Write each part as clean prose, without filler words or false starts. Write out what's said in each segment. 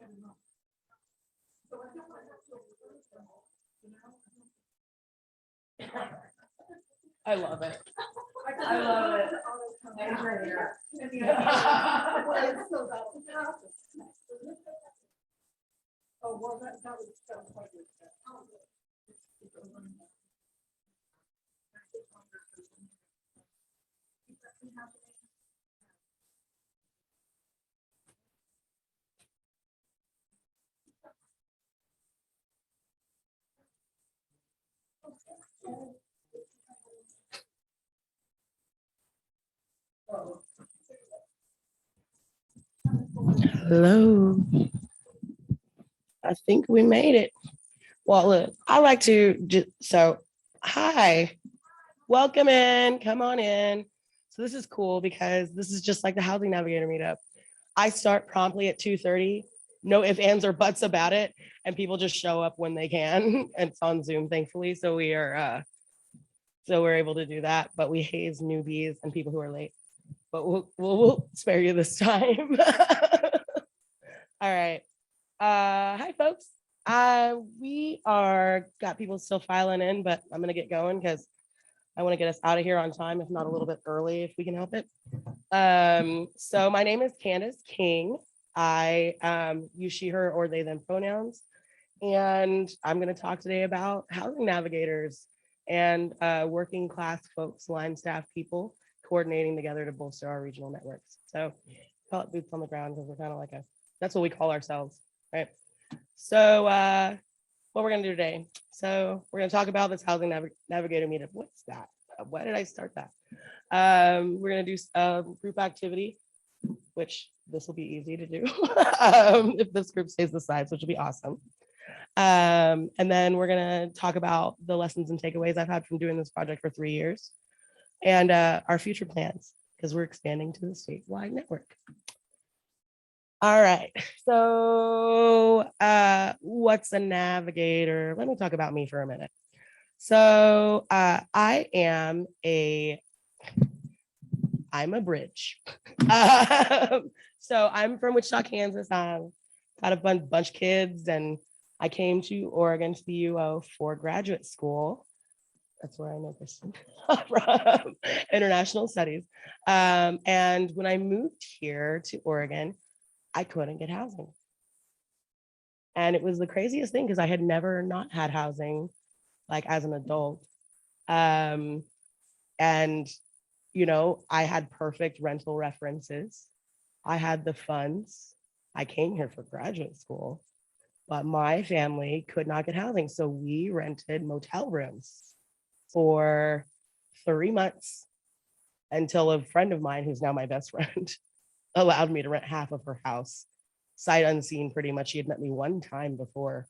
I love it. I love it. Oh, well, that was Hello. I think we made it. Well, look, I like to hi, welcome in, come on in. So this is cool because this is just like the Housing Navigator meetup. I start promptly at 2:30, no ifs, ands, or buts about it, and people just show up when they can. And it's on Zoom, thankfully. So we're able to do that, but we haze newbies and people who are late. But we'll spare you this time. All right. Hi, folks. We are got people still filing in, but I'm gonna get going because I want to get us out of here on time, if not a little bit early, if we can help it. So my name is Candice King. I use she, her, or they, them pronouns, and I'm going to talk today about housing navigators and working class folks, line staff people coordinating together to bolster our regional networks. So call it boots on the ground because we're kind of like that's what we call ourselves, right? So what we're going to do today. So we're going to talk about this housing navigator meetup. What's that? Why did I start that? We're going to do a group activity, which this will be easy to do if this group stays the size, which will be awesome. And then we're going to talk about the lessons and takeaways I've had from doing this project for 3 years and our future plans because we're expanding to the statewide network. All right, so what's a navigator? Let me talk about me for a minute. So I'm a bridge. So I'm from Wichita, Kansas. I've got a bunch of kids, and I came to Oregon to the UO for graduate school. That's where I know Kristen from, international studies. And when I moved here to Oregon, I couldn't get housing. And it was the craziest thing because I had never not had housing like as an adult. And, you know, I had perfect rental references. I had the funds. I came here for graduate school, but my family could not get housing. So we rented motel rooms for 3 months until a friend of mine, who's now my best friend, allowed me to rent half of her house, sight unseen pretty much. She had met me one time before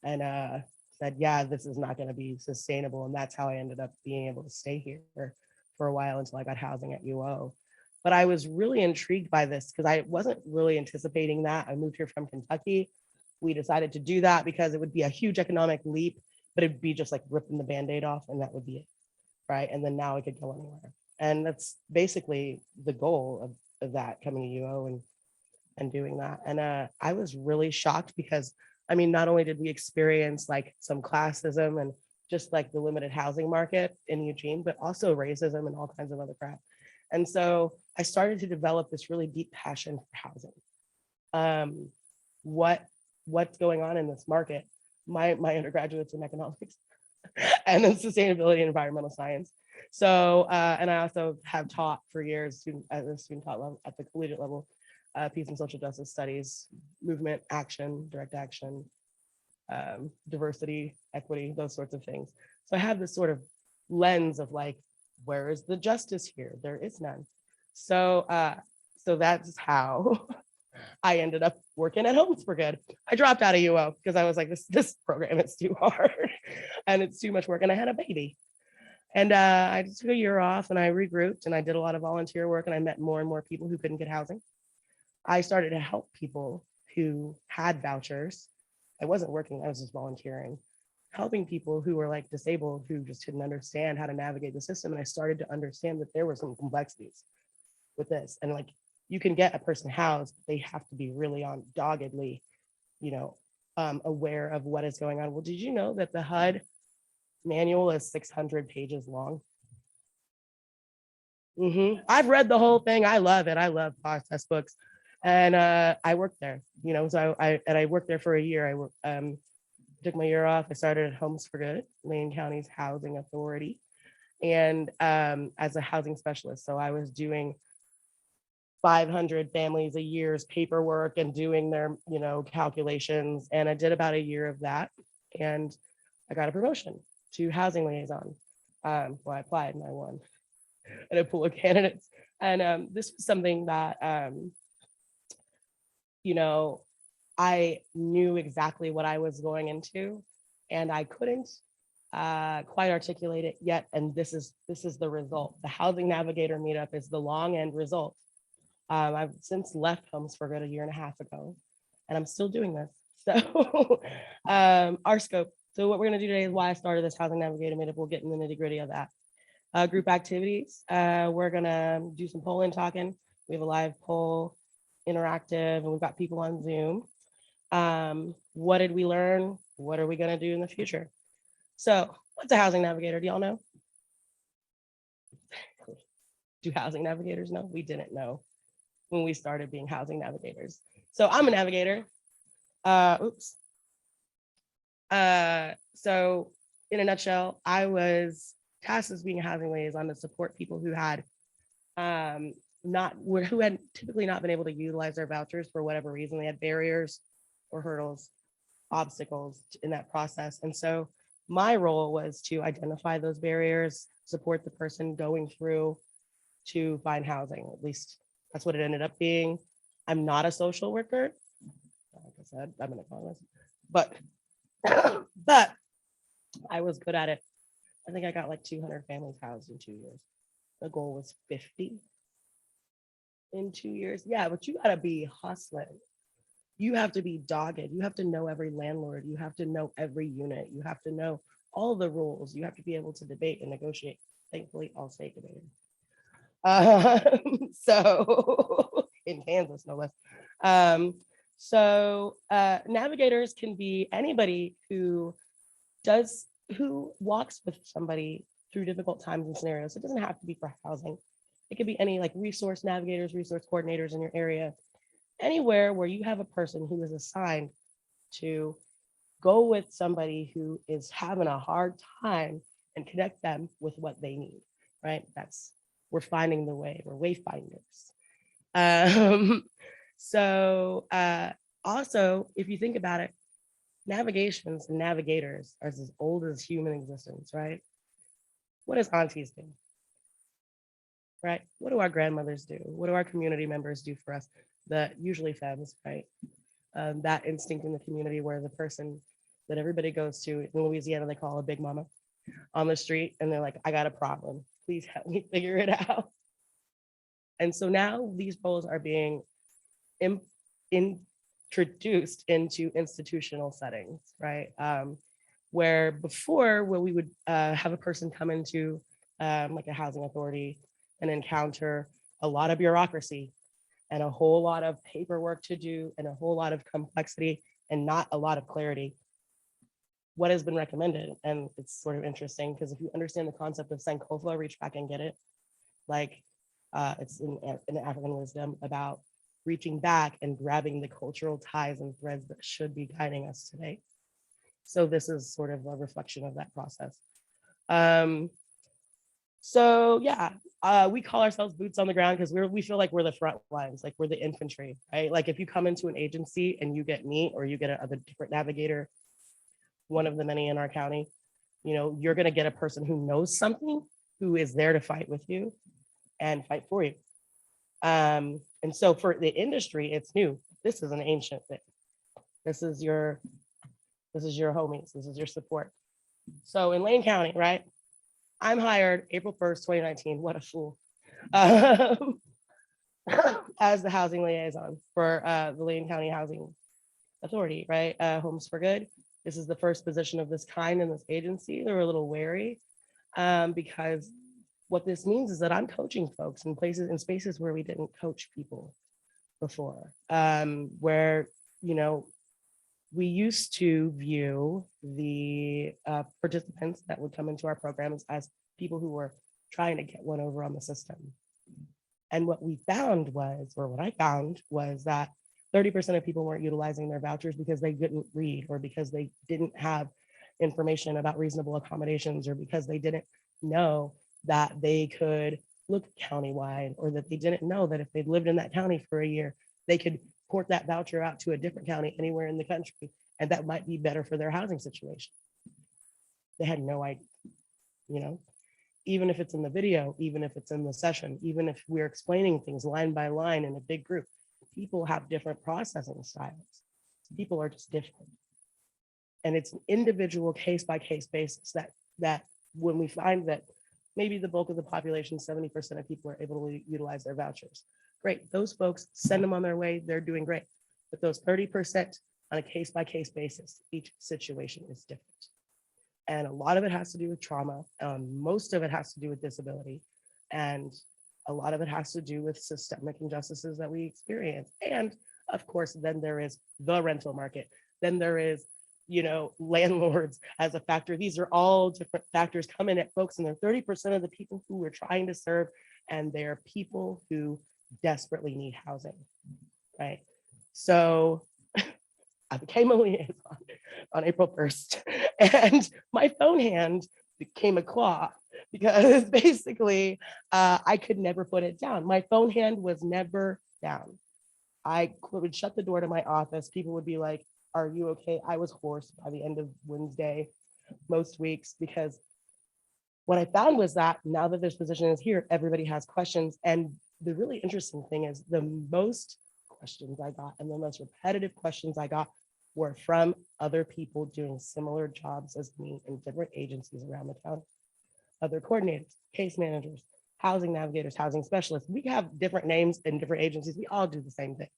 and said, yeah, this is not going to be sustainable. And that's how I ended up being able to stay here for a while until I got housing at UO. But I was really intrigued by this because I wasn't really anticipating that. I moved here from Kentucky. We decided to do that because it would be a huge economic leap, but it'd be just like ripping the Band-Aid off and that would be it, right? And then now I could go anywhere. And that's basically the goal of that, coming to UO and doing that. And I was really shocked because, I mean, not only did we experience like some classism and just like the limited housing market in Eugene, but also racism and all kinds of other crap. And so I started to develop this really deep passion for housing. What's going on in this market? My undergraduate's in economics and then sustainability and environmental science. So, and I also have taught for years at the student taught level, at the collegiate level, peace and social justice studies, movement, action, direct action, diversity, equity, those sorts of things. So I have this sort of lens of like, where is the justice here? There is none. So, so that's how I ended up working at Homes for Good. I dropped out of UO because I was like, this program is too hard and it's too much work. And I had a baby. And I just took a year off and I regrouped and I did a lot of volunteer work and I met more and more people who couldn't get housing. I started to help people who had vouchers. I wasn't working, I was just volunteering, helping people who were like disabled, who just didn't understand how to navigate the system. And I started to understand that there were some complexities with this. And like, you can get a person housed, but they have to be really on doggedly you know, aware of what is going on. Well, did you know that the HUD manual is 600 pages long? I've read the whole thing. I love it. I love process books. And I worked there, so I worked there for a year. Took my year off. I started at Homes for Good, Lane County's housing authority, and as a housing specialist. So I was doing 500 families a year's paperwork and doing their, calculations. And I did about a year of that. And I got a promotion to housing liaison. Well, I applied and I won in a pool of candidates. And this was something that, I knew exactly what I was going into, and I couldn't quite articulate it yet. And this is the result. The Housing Navigator Meetup is the long end result. I've since left Homes for Good a year and a half ago, and I'm still doing this. So our scope. So what we're going to do today is why I started this Housing Navigator Meetup. We'll get in the nitty gritty of that. Group activities. We're going to do some polling talking. We have a live poll, interactive, and we've got people on Zoom. What did we learn? What are we going to do in the future? So what's a housing navigator? Do y'all know? Do housing navigators know? We didn't know when we started being housing navigators. So I'm a navigator. So in a nutshell, I was tasked as being a housing liaison to support people who had who had typically not been able to utilize their vouchers for whatever reason. They had barriers or hurdles, obstacles in that process. And so my role was to identify those barriers, support the person going through to find housing. At least that's what it ended up being. I'm not a social worker. Like I said, I'm an economist, but I was good at it. I think I got like 200 families housed in 2 years. The goal was 50 in 2 years. Yeah, but you gotta be hustling. You have to be dogged. You have to know every landlord. You have to know every unit. You have to know all the rules. You have to be able to debate and negotiate. Thankfully, I'll stay debating. So in Kansas, no less. Navigators can be anybody who walks with somebody through difficult times and scenarios. It doesn't have to be for housing. It could be any like resource navigators, resource coordinators in your area, anywhere where you have a person who is assigned to go with somebody who is having a hard time and connect them with what they need, right? We're finding the way, we're wayfinders. Also, if you think about it, navigations and navigators are as old as human existence, right? What does aunties do? Right? What do our grandmothers do? What do our community members do for us? Usually femmes, right? That instinct in the community where the person that everybody goes to in Louisiana, they call a big mama on the street, and they're like, I got a problem. Please help me figure it out. And so now these roles are being introduced into institutional settings, right? Where before, we would have a person come into like a housing authority and encounter a lot of bureaucracy and a whole lot of paperwork to do and a whole lot of complexity and not a lot of clarity. What has been recommended, and it's sort of interesting because if you understand the concept of Sankofa, reach back and get it, like it's in African wisdom about reaching back and grabbing the cultural ties and threads that should be guiding us today. So this is sort of a reflection of that process. We call ourselves boots on the ground because we feel like we're the front lines, like we're the infantry, right? Like if you come into an agency and you get me or you get a different navigator, one of the many in our county, you're going to get a person who knows something, who is there to fight with you and fight for you. And so for the industry, it's new. This is an ancient thing. This is your homies. This is your support. So in Lane County, right? I'm hired April 1st, 2019. What a fool. As the housing liaison for the Lane County Housing Authority, right? Homes for Good. This is the first position of this kind in this agency. They were a little wary because what this means is that I'm coaching folks in spaces where we didn't coach people before, where, we used to view the participants that would come into our programs as people who were trying to get one over on the system. And what we found was, or what I found was that 30% of people weren't utilizing their vouchers because they couldn't read, or because they didn't have information about reasonable accommodations, or because they didn't know that they could look countywide, or that they didn't know that if they'd lived in that county for a year, they could port that voucher out to a different county anywhere in the country, and that might be better for their housing situation. They had no idea, you know, even if it's in the video, even if it's in the session, even if we're explaining things line by line in a big group, people have different processing styles. People are just different. And it's an individual case by case basis that when we find that maybe the bulk of the population, 70% of people are able to utilize their vouchers. Great, those folks, send them on their way, they're doing great. But those 30% on a case by case basis, each situation is different. And a lot of it has to do with trauma. Most of it has to do with disability. And a lot of it has to do with systemic injustices that we experience. And of course, then there is the rental market. Then there is, you know, landlords as a factor. These are all different factors coming at folks, and they're 30% of the people who we're trying to serve. And they're people who desperately need housing, right? So I became a liaison on April 1st, and my phone hand became a claw because basically I could never put it down. My phone hand was never down. I would shut the door to my office. People would be like, "Are you okay?" I was hoarse by the end of Wednesday, most weeks, because what I found was that now that this position is here, everybody has questions. And the really interesting thing is the most questions I got and the most repetitive questions I got were from other people doing similar jobs as me in different agencies around the county. Other coordinators, case managers, housing navigators, housing specialists. We have different names in different agencies. We all do the same thing,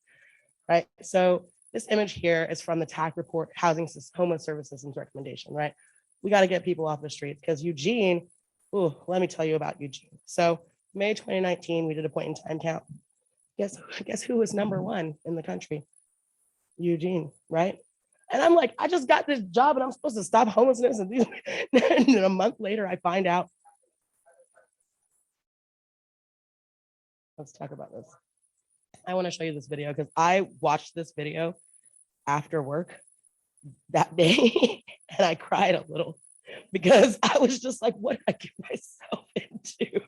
right? So this image here is from the TAC report, Housing Homeless Service Systems recommendation, right? We got to get people off the streets because Eugene, let me tell you about Eugene. So May 2019, we did a point in time count. Guess who was number one in the country? Eugene, right? And I'm like, I just got this job and I'm supposed to stop homelessness. And then a month later, I find out. Let's talk about this. I want to show you this video because I watched this video after work that day and I cried a little because I was just like, what did I get myself into?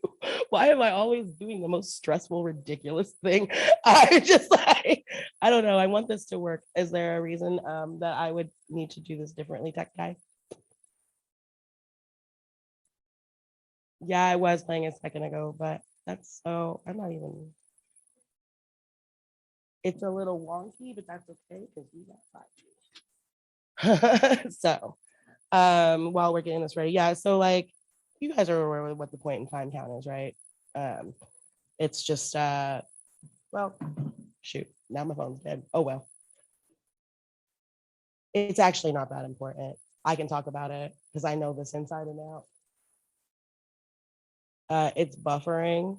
Why am I always doing the most stressful, ridiculous thing? I just like, I don't know. I want this to work. Is there a reason that I would need to do this differently, tech guy? Yeah, I was playing a second ago, but that's so, I'm not even, it's a little wonky, but that's okay because we got 5G. So while we're getting this ready, yeah, so like you guys are aware of what the point in time count is, right? It's just well, shoot, now my phone's dead. Oh well, it's actually not that important. I can talk about it because I know this inside and out. It's buffering,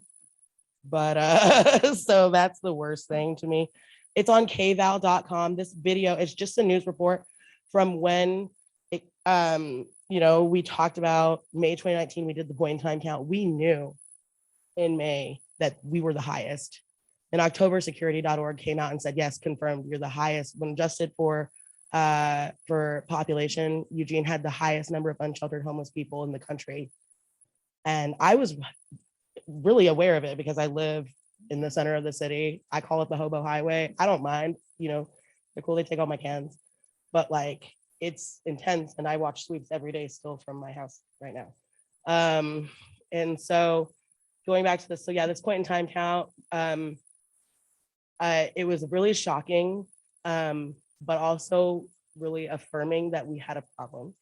but so that's the worst thing to me. It's on kval.com. This video is just a news report from when it, you know, we talked about May 2019, we did the point in time count. We knew in May that we were the highest. In October, security.org came out and said, yes, confirmed, you're the highest. When adjusted for population, Eugene had the highest number of unsheltered homeless people in the country. And I was really aware of it because I live in the center of the city. I call it the hobo highway. I don't mind, you know, they're cool, they take all my cans, but like it's intense. And I watch sweeps every day still from my house right now. And so going back to this, so yeah, this point in time count, it was really shocking, but also really affirming that we had a problem.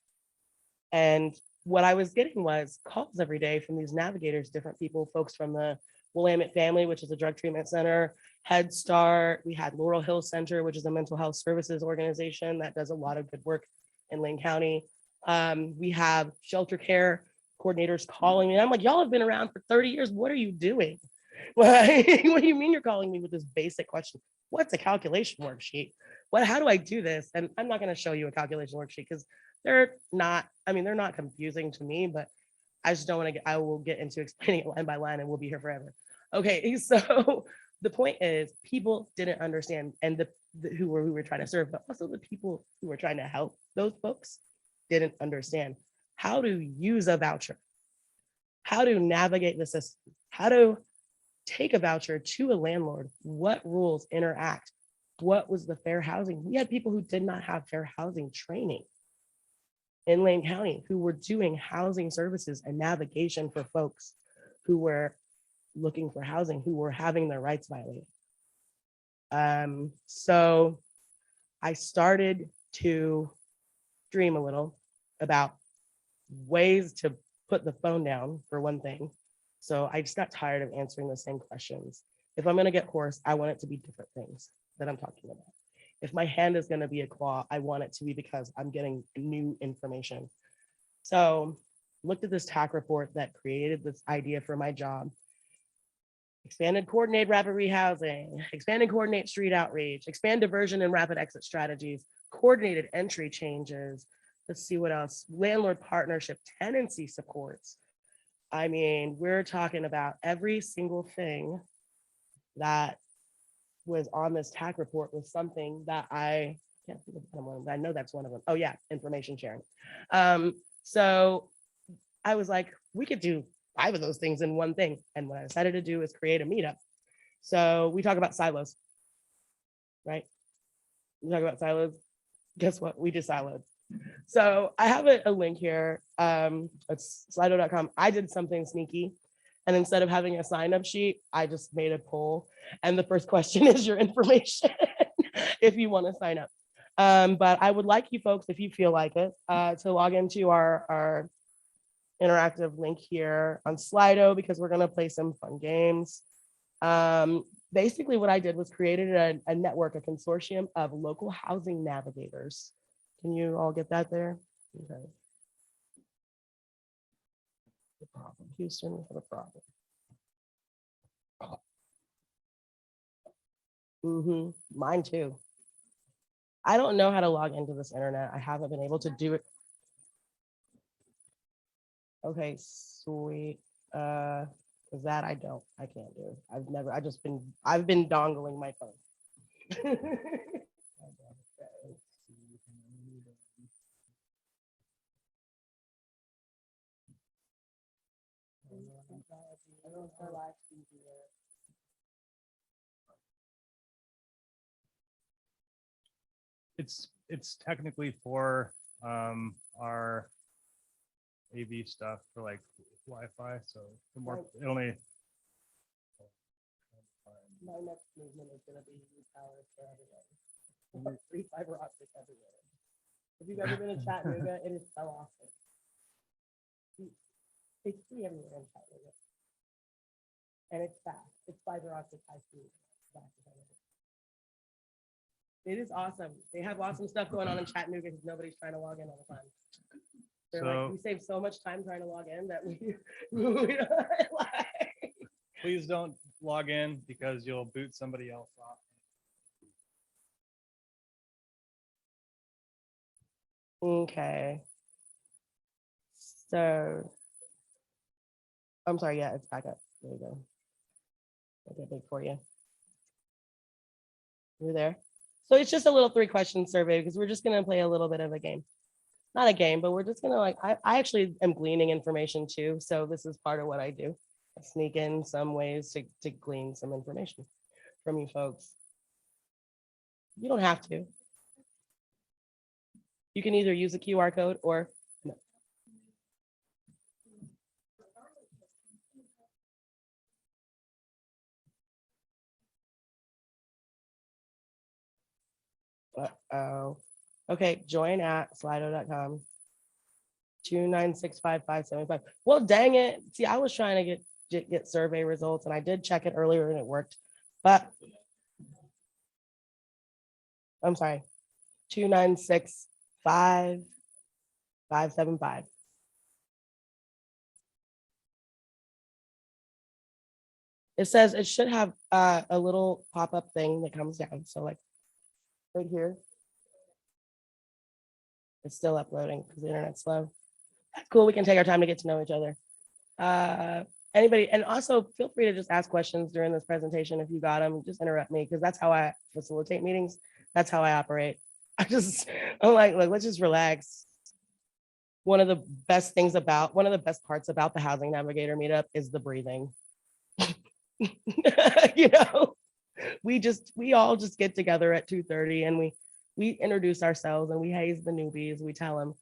And what I was getting was calls every day from these navigators, different people, folks from the Willamette Family, which is a drug treatment center, Head Start. We had Laurel Hill Center, which is a mental health services organization that does a lot of good work in Lane County. We have shelter care coordinators calling me. And I'm like, y'all have been around for 30 years. What are you doing? What do you mean you're calling me with this basic question? What's a calculation worksheet? how do I do this? And I'm not going to show you a calculation worksheet because they're not, I mean, they're not confusing to me, but I just don't want to get, I will get into explaining it line by line and we'll be here forever. Okay, so the point is people didn't understand, and who we were trying to serve, but also the people who were trying to help those folks didn't understand how to use a voucher, how to navigate the system, how to take a voucher to a landlord, what rules interact, what was the fair housing. We had people who did not have fair housing training in Lane County who were doing housing services and navigation for folks who were looking for housing, who were having their rights violated. So I started to dream a little about ways to put the phone down, for one thing. So I just got tired of answering the same questions. If I'm going to get hoarse, I want it to be different things that I'm talking about. If my hand is going to be a claw, I want it to be because I'm getting new information. So looked at this TAC report that created this idea for my job. Expanded coordinate rapid rehousing, expand and coordinate street outreach, expand diversion and rapid exit strategies, coordinated entry changes. Let's see what else. Landlord partnership, tenancy supports. I mean, we're talking about every single thing that was on this TAC report was something that I can't think of one of them. I know that's one of them. Oh yeah, information sharing. So I was like, we could do 5 of those things in one thing. And what I decided to do is create a meetup. So we talk about silos, right? We talk about silos. Guess what? We just siloed. So I have a link here. It's slido.com. I did something sneaky. And instead of having a sign up sheet, I just made a poll. And the first question is your information if you want to sign up. But I would like you folks, if you feel like it, to log into our interactive link here on Slido because we're going to play some fun games. Basically, what I did was created a network, a consortium of local housing navigators. Can you all get that there? Okay. The problem. Houston, we have a problem. Mine too. I don't know how to log into this internet. I haven't been able to do it. Okay, sweet. Is that I can't do. I've been dongling my phone. It's technically for our AV stuff for like Wi-Fi, so the more it only. My next movement is going to be power for everyone. Free fiber optic everywhere. If you've ever been in Chattanooga, it is so awesome. It's free everywhere in Chattanooga. And it's fast. It's fiber optic high speed. It is awesome. They have awesome stuff going on in Chattanooga because nobody's trying to log in all the time. They're like, we save so much time trying to log in that we like. Please don't log in because you'll boot somebody else off. Okay. So I'm sorry, yeah, it's back up. There you go. Make it big for you. You're there. So it's just a little 3-question survey because we're just gonna play a little bit of a game. Not a game, but we're just gonna like, I actually am gleaning information too. So this is part of what I do. I sneak in some ways to glean some information from you folks. You don't have to. You can either use a QR code or no. Uh-oh. Okay, join at slido.com. 2965575. Well, dang it. See, I was trying to get survey results and I did check it earlier and it worked. But I'm sorry. 2965575. It says it should have a little pop-up thing that comes down. So like right here. It's still uploading because the internet's slow. That's cool. We can take our time to get to know each other. Anybody, and also feel free to just ask questions during this presentation if you got them. Just interrupt me because that's how I facilitate meetings. That's how I operate. I'm like, look, let's just relax. One of the best parts about the Housing Navigator meetup is the breathing. You know, we all just get together at 2:30 and we introduce ourselves and we haze the newbies. We tell them,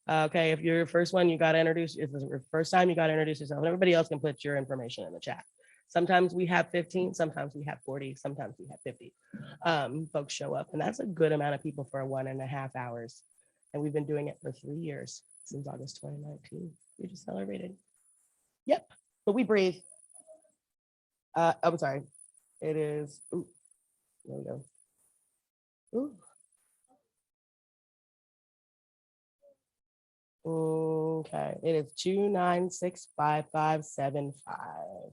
okay, if you're your first one, you got to introduce. If it's your first time, you got to introduce yourself. And everybody else can put your information in the chat. Sometimes we have 15, sometimes we have 40, sometimes we have 50 folks show up, and that's a good amount of people for 1.5 hours. And we've been doing it for 3 years since August 2019. We just celebrated. Yep, but we breathe. I'm sorry. It is. Ooh, there we go. Ooh. Okay, it is 2965575.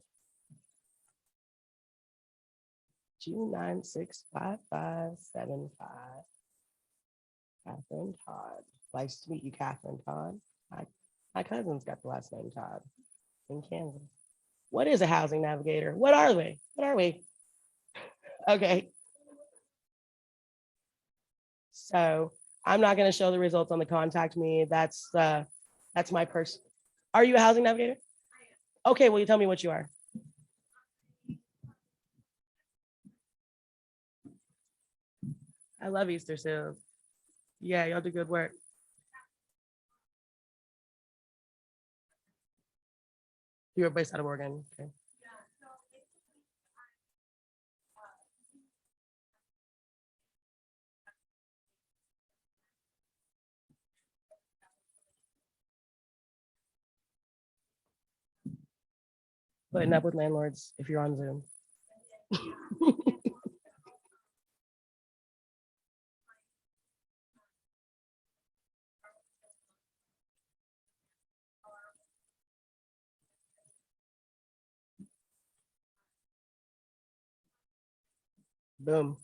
2965575. Catherine Todd. Nice to meet you, Catherine Todd. My cousin's got the last name Todd in Kansas. What is a housing navigator? What are we? What are we? Okay. So I'm not going to show the results on the contact me. That's my person. Are you a housing navigator? Okay, well, you tell me what you are. I love Easter sales. Yeah, y'all do good work. You're based out of Oregon. Okay. Putting up with landlords if you're on Zoom. Boom.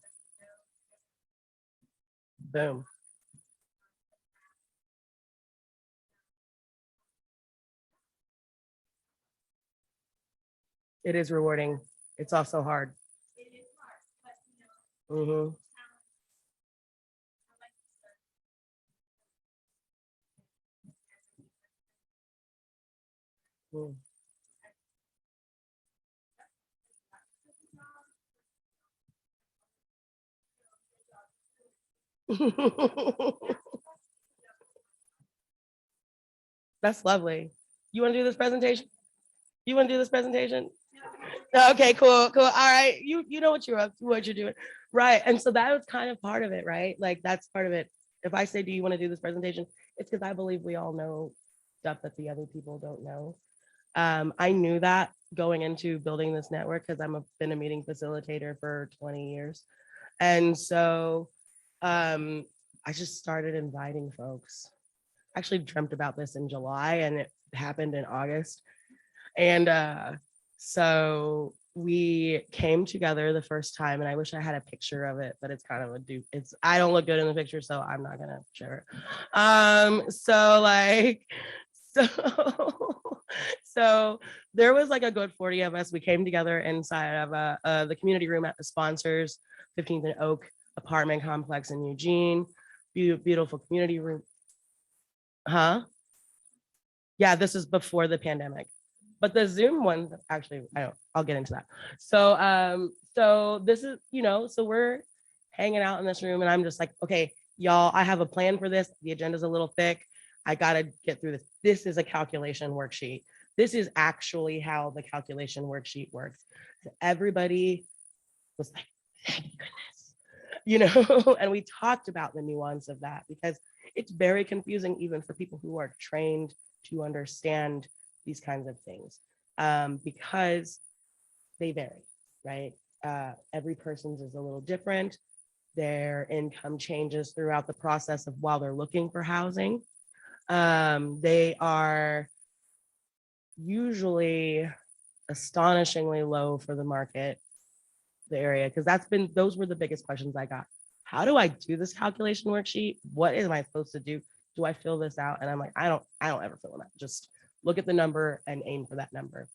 Boom. It is rewarding. It's also hard. Mm-hmm. Mm. That's lovely. You want to do this presentation? You want to do this presentation? Okay, cool. All right. You know what you're up to, what you're doing. Right. And so that was kind of part of it, right? Like that's part of it. If I say, do you want to do this presentation? It's because I believe we all know stuff that the other people don't know. I knew that going into building this network because been a meeting facilitator for 20 years. And so I just started inviting folks. I actually dreamt about this in July and it happened in August. And so we came together the first time, and I wish I had a picture of it, but it's kind of a dupe. I don't look good in the picture, so I'm not gonna share it. So there was like a good 40 of us. We came together inside of the community room at the sponsors, 15th and Oak apartment complex in Eugene. Beautiful community room. Huh? Yeah, this is before the pandemic. But the Zoom one, actually, I'll get into that. So this is, so we're hanging out in this room and I'm just like, okay, y'all, I have a plan for this. The agenda's a little thick. I got to get through this. This is a calculation worksheet. This is actually how the calculation worksheet works. So everybody was like, thank goodness, and we talked about the nuance of that because it's very confusing even for people who are trained to understand these kinds of things because they vary, right? Every person's is a little different. Their income changes throughout the process of while they're looking for housing. They are usually astonishingly low for the market, the area, because those were the biggest questions I got. how do I do this calculation worksheet? What am I supposed to do? Do I fill this out? And I'm like, I don't ever fill them out. Just look at the number and aim for that number.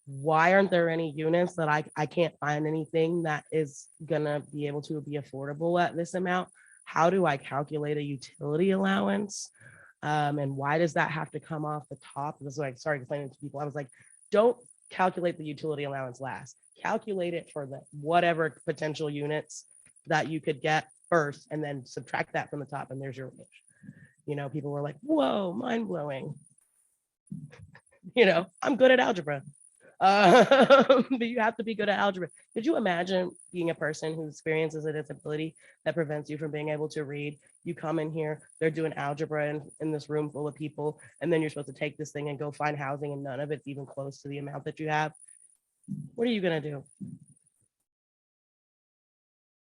Why aren't there any units that I can't find anything that is gonna be able to be affordable at this amount? How do I calculate a utility allowance? And why does that have to come off the top? This is what I started explaining to people. I was like, don't calculate the utility allowance last. Calculate it for the whatever potential units that you could get first, and then subtract that from the top, and there's your range. You know, people were like, whoa, mind blowing. You know, I'm good at algebra. But you have to be good at algebra. Could you imagine being a person who experiences a disability that prevents you from being able to read? You come in here, they're doing algebra in this room full of people, and then you're supposed to take this thing and go find housing, and none of it's even close to the amount that you have. What are you gonna do?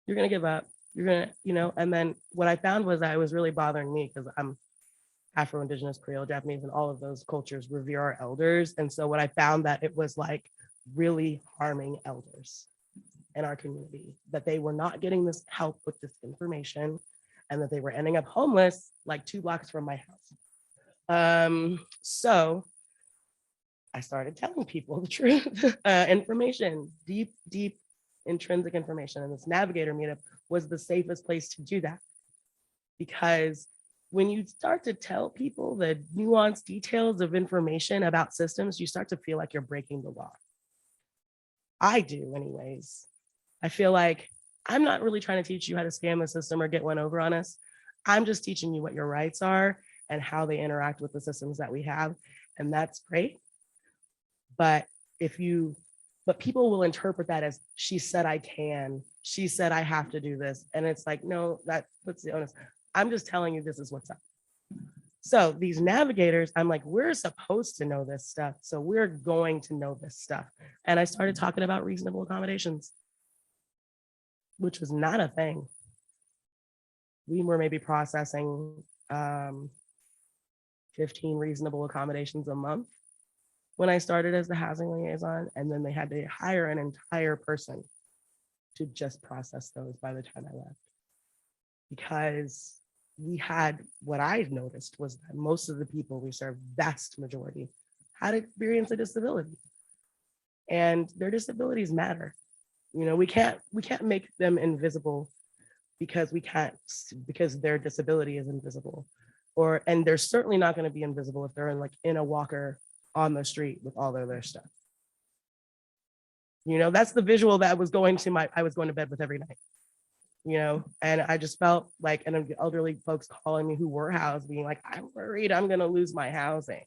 You're gonna give up. You're gonna, you know, and then what I found was that it was really bothering me because I'm Afro-Indigenous, Creole, Japanese, and all of those cultures revere our elders. And so what I found that it was like really harming elders in our community, that they were not getting this help with this information, and that they were ending up homeless like 2 blocks from my house. So I started telling people the truth, information, deep intrinsic information. And this Navigator meetup was the safest place to do that, because when you start to tell people the nuanced details of information about systems, you start to feel like you're breaking the law. I do anyways. I feel like I'm not really trying to teach you how to scam the system or get one over on us. I'm just teaching you what your rights are and how they interact with the systems that we have. And that's great. But but people will interpret that as, she said I can, she said I have to do this. And it's like, no, that puts the onus. I'm just telling you this is what's up. So these navigators, I'm like, we're supposed to know this stuff. So we're going to know this stuff. And I started talking about reasonable accommodations, which was not a thing. We were maybe processing 15 reasonable accommodations a month when I started as the housing liaison. And then they had to hire an entire person to just process those by the time I left. Because we had, what I noticed was that most of the people we served, vast majority, had experienced a disability, and their disabilities matter. You know, we can't make them invisible because their disability is invisible, and they're certainly not going to be invisible if they're in a walker on the street with all of their stuff. You know, that's the visual that was going to I was going to bed with every night. You know, and I just felt like, and elderly folks calling me who were housed, being like, I'm worried I'm going to lose my housing.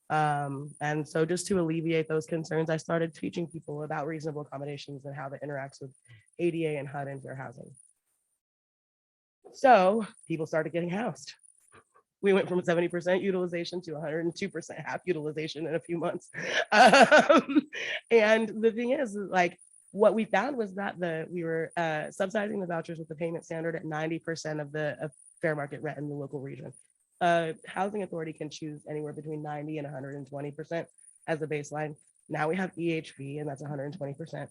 And so just to alleviate those concerns, I started teaching people about reasonable accommodations and how that interacts with ADA and HUD and fair housing. So people started getting housed. We went from 70% utilization to 102% half utilization in a few months. And the thing is, like, what we found was that we were subsidizing the vouchers with the payment standard at 90% of the fair market rent in the local region. Housing authority can choose anywhere between 90 and 120% as a baseline. Now we have EHV, and that's 120%.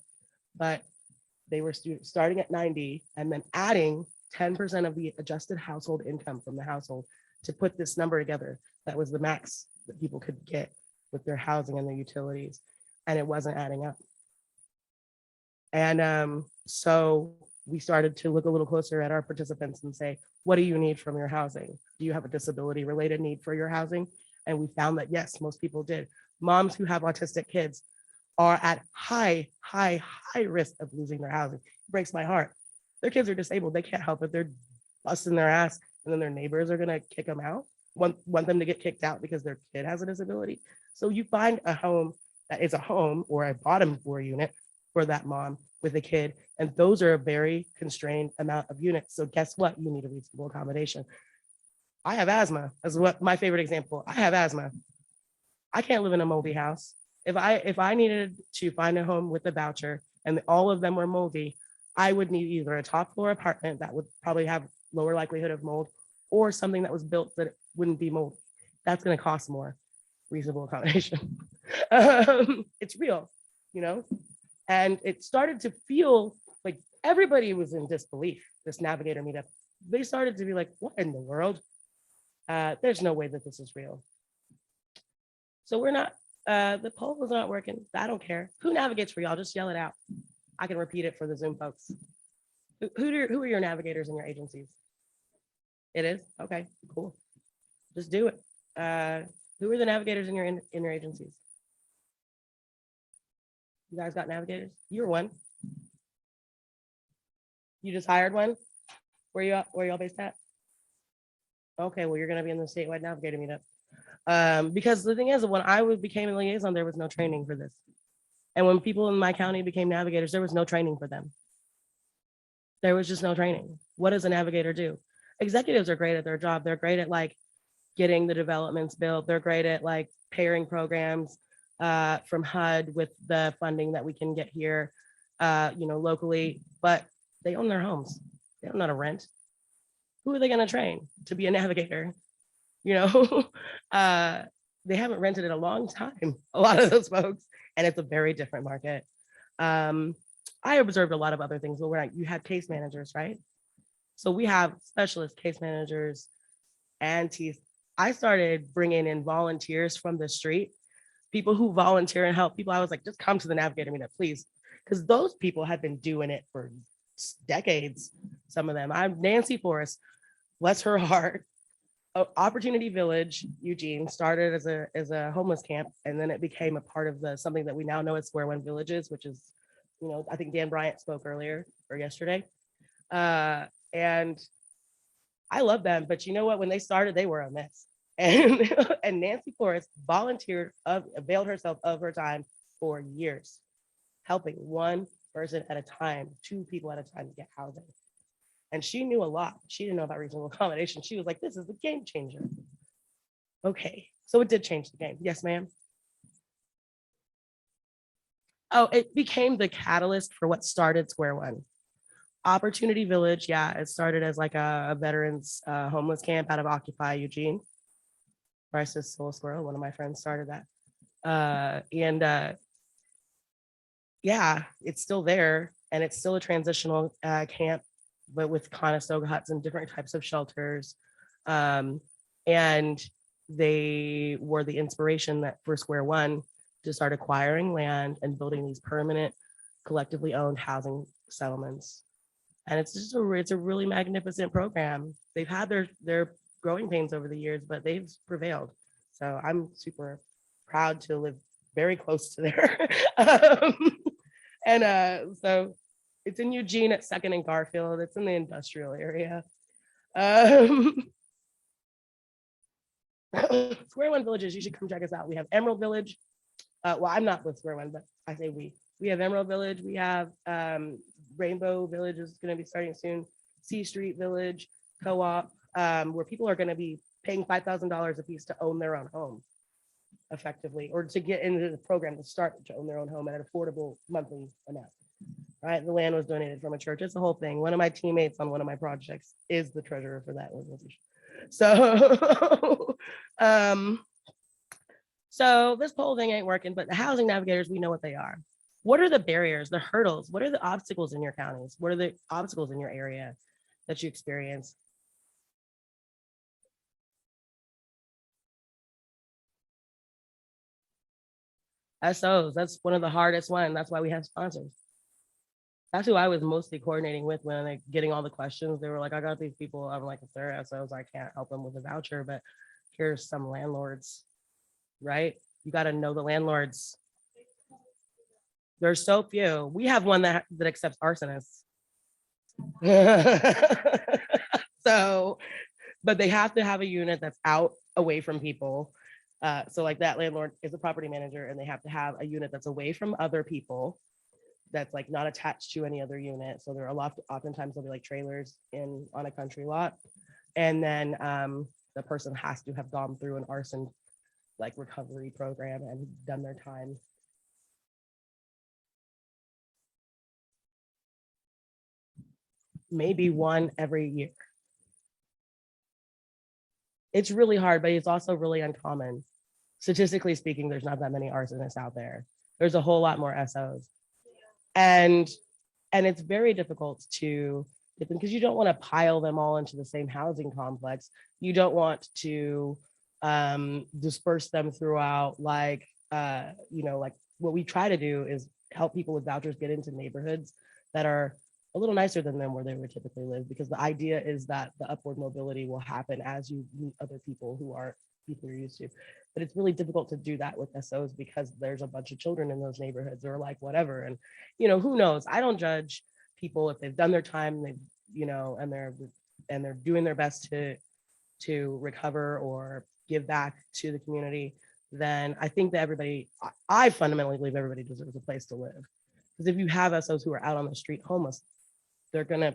But they were starting at 90 and then adding 10% of the adjusted household income from the household to put this number together. That was the max that people could get with their housing and their utilities, and it wasn't adding up. And so we started to look a little closer at our participants and say, what do you need from your housing? Do you have a disability related need for your housing? And we found that yes, most people did. Moms who have autistic kids are at high risk of losing their housing. It breaks my heart. Their kids are disabled. They can't help it. They're busting their ass, and then their neighbors are gonna kick them out, want them to get kicked out because their kid has a disability. So you find a home that is a home or a bottom floor unit for that mom with a kid. And those are a very constrained amount of units. So guess what? You need a reasonable accommodation. I have asthma, as what my favorite example. I have asthma. I can't live in a moldy house. If I needed to find a home with a voucher and all of them were moldy, I would need either a top floor apartment that would probably have lower likelihood of mold, or something that was built that wouldn't be moldy. That's going to cost more. Reasonable accommodation. It's real, you know? And it started to feel like everybody was in disbelief, this Navigator meetup. They started to be like, what in the world? There's no way that this is real. So we're not, the poll was not working. I don't care. Who navigates for y'all? Just yell it out. I can repeat it for the Zoom folks. Who are your navigators in your agencies? It is? Okay, cool. Just do it. Who are the navigators in your agencies? You guys got navigators? You're one. You just hired one? Where y'all based at? Okay, well, you're gonna be in the statewide navigator meetup. Because the thing is, when I became a liaison, there was no training for this. And when people in my county became navigators, there was no training for them. There was just no training. What does a navigator do? Executives are great at their job. They're great at like getting the developments built. They're great at like pairing programs from HUD with the funding that we can get here, locally, but they own their homes. They don't know how to rent. Who are they going to train to be a navigator? They haven't rented in a long time, a lot of those folks, and it's a very different market. I observed a lot of other things. You have case managers, right? So we have specialist case managers and teeth. I started bringing in volunteers from the street, people who volunteer and help people. I was like, just come to the Navigator meetup, please. Because those people have been doing it for decades, some of them. I'm Nancy Forrest, bless her heart. Opportunity Village, Eugene, started as a homeless camp, and then it became a part of something that we now know as Square One Villages, which is, I think Dan Bryant spoke earlier or yesterday. And I love them, but you know what? When they started, they were a mess. And Nancy Forrest volunteered, availed herself of her time for years, helping one person at a time, 2 people at a time to get housing. And she knew a lot. She didn't know about reasonable accommodation. She was like, this is a game changer. Okay, so it did change the game. Yes, ma'am. Oh, it became the catalyst for what started Square One. Opportunity Village, yeah, it started as like a veterans homeless camp out of Occupy Eugene. Bryce's Soul Squirrel, one of my friends started that. Yeah, it's still there, and it's still a transitional camp, but with Conestoga huts and different types of shelters. And they were the inspiration that for Square One to start acquiring land and building these permanent, collectively owned housing settlements. And it's just it's a really magnificent program. They've had their growing pains over the years, but they've prevailed. So I'm super proud to live very close to there. So it's in Eugene at 2nd and Garfield. It's in the industrial area. Square One Villages, you should come check us out. We have Emerald Village. Well, I'm not with Square One, but I say we. We have Emerald Village. We have Rainbow Village is going to be starting soon. C Street Village, Co-op, where people are going to be paying $5,000 a piece to own their own home effectively, or to get into the program to start to own their own home at an affordable monthly amount. Right, the land was donated from a church. It's the whole thing. One of my teammates on one of my projects is the treasurer for that organization. So, so this poll thing ain't working. But the housing navigators, we know what they are. What are the barriers, the hurdles? What are the obstacles in your counties? What are the obstacles in your area that you experience? SOs, that's one of the hardest ones. That's why we have sponsors. That's who I was mostly coordinating with when they're getting all the questions. They were like, I got these people. I'm like, if they're SOs, I can't help them with a voucher, but here's some landlords, right? You got to know the landlords. There's so few. We have one that accepts arsonists. So, but they have to have a unit that's out away from people. So like that landlord is a property manager, and they have to have a unit that's away from other people, that's like not attached to any other unit. So there are oftentimes there'll be like trailers on a country lot. And then the person has to have gone through an arson like recovery program and done their time. Maybe one every year. It's really hard, but it's also really uncommon. Statistically speaking, there's not that many arsonists out there. There's a whole lot more SOs. And And it's very difficult to get them because you don't want to pile them all into the same housing complex. You don't want to disperse them throughout, like, like what we try to do is help people with vouchers get into neighborhoods that are a little nicer than them where they would typically live, because the idea is that the upward mobility will happen as you meet other people who aren't people you're used to. But it's really difficult to do that with SOs because there's a bunch of children in those neighborhoods or like whatever. And, who knows? I don't judge people if they've done their time, they've, and they're doing their best to recover or give back to the community. Then I think that I fundamentally believe everybody deserves a place to live. Because if you have SOs who are out on the street homeless, they're gonna,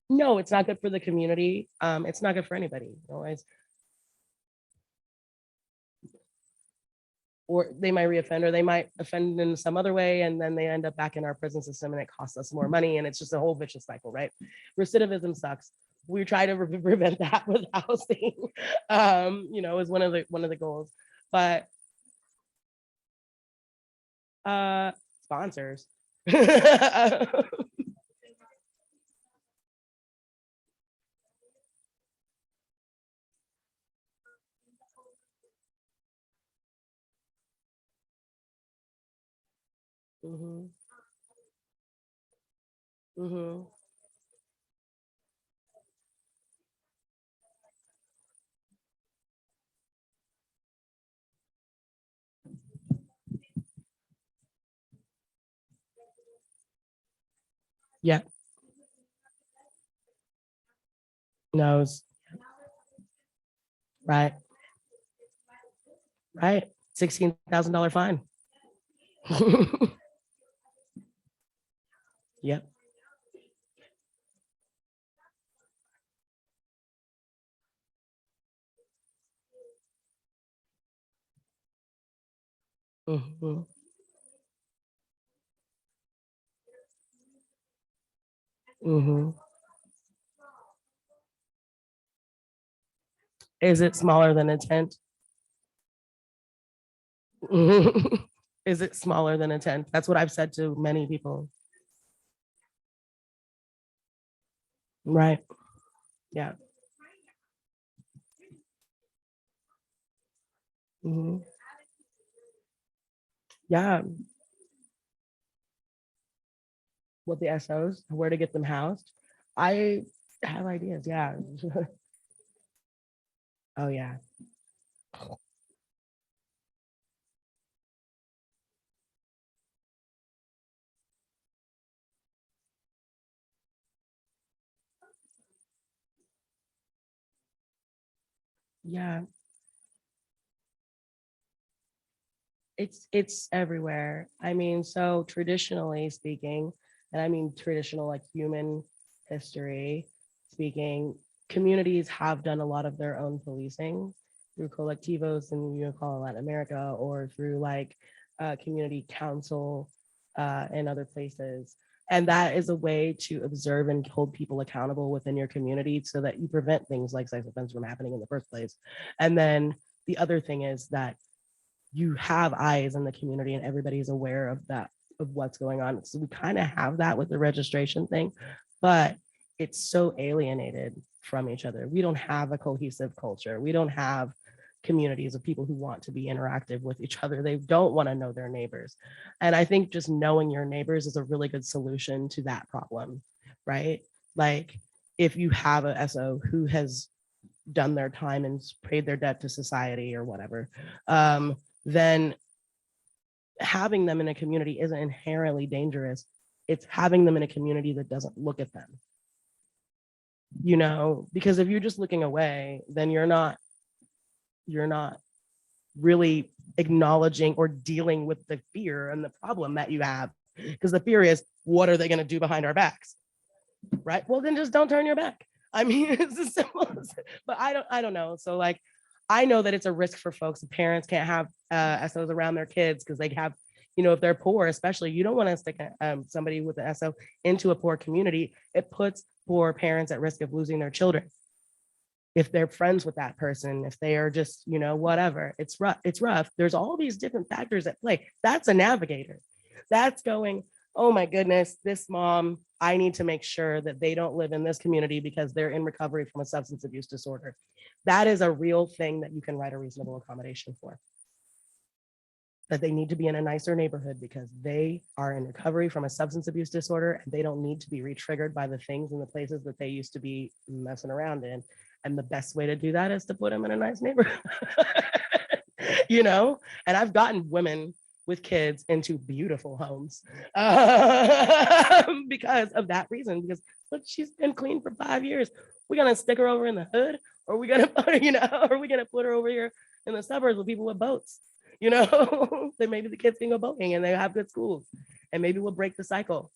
no, it's not good for the community. It's not good for anybody. Or they might reoffend, or they might offend in some other way, and then they end up back in our prison system, and it costs us more money, and it's just a whole vicious cycle, right? Recidivism sucks. We try to prevent that with housing, is one of the goals. But sponsors. Mm-hmm. Mm-hmm. Yeah. Knows. Right. Right. $16,000 fine. Yep. Mm-hmm. Mm-hmm. Is it smaller than a tent? Is it smaller than a tent? That's what I've said to many people. Right. Yeah. Mhm. Yeah. With the SOs, where to get them housed. I have ideas. Yeah. Oh, yeah. Yeah. It's everywhere. I mean, so traditionally speaking, and I mean traditional like human history speaking, communities have done a lot of their own policing through colectivos and call Latin America, or through like community council and other places. And that is a way to observe and hold people accountable within your community so that you prevent things like sex offense from happening in the first place. And then the other thing is that you have eyes in the community and everybody's aware of that, of what's going on. So we kind of have that with the registration thing, but it's so alienated from each other. We don't have a cohesive culture. We don't have communities of people who want to be interactive with each other. They don't want to know their neighbors. And I think just knowing your neighbors is a really good solution to that problem, right? Like if you have a SO who has done their time and paid their debt to society or whatever, then having them in a community isn't inherently dangerous. It's having them in a community that doesn't look at them, because if you're just looking away, then you're not really acknowledging or dealing with the fear and the problem that you have. Because the fear is, what are they going to do behind our backs? Right. Well, then just don't turn your back. I mean, it's as simple as, but I don't know. So like, I know that it's a risk for folks. Parents can't have SOs around their kids because they have, if they're poor, especially, you don't want to stick somebody with an SO into a poor community. It puts poor parents at risk of losing their children. If they're friends with that person, if they are just, whatever, it's rough. It's rough. There's all these different factors at play. That's a navigator. That's going, oh my goodness, this mom, I need to make sure that they don't live in this community because they're in recovery from a substance abuse disorder. That is a real thing that you can write a reasonable accommodation for. That they need to be in a nicer neighborhood because they are in recovery from a substance abuse disorder and they don't need to be re-triggered by the things and the places that they used to be messing around in. And the best way to do that is to put them in a nice neighborhood. You know, and I've gotten women with kids into beautiful homes because of that reason. Because look, she's been clean for 5 years. We're gonna stick her over in the hood, or we gonna put her, you know, or we gonna put her over here in the suburbs with people with boats, you know, then maybe the kids can go boating and they have good schools, and maybe we'll break the cycle.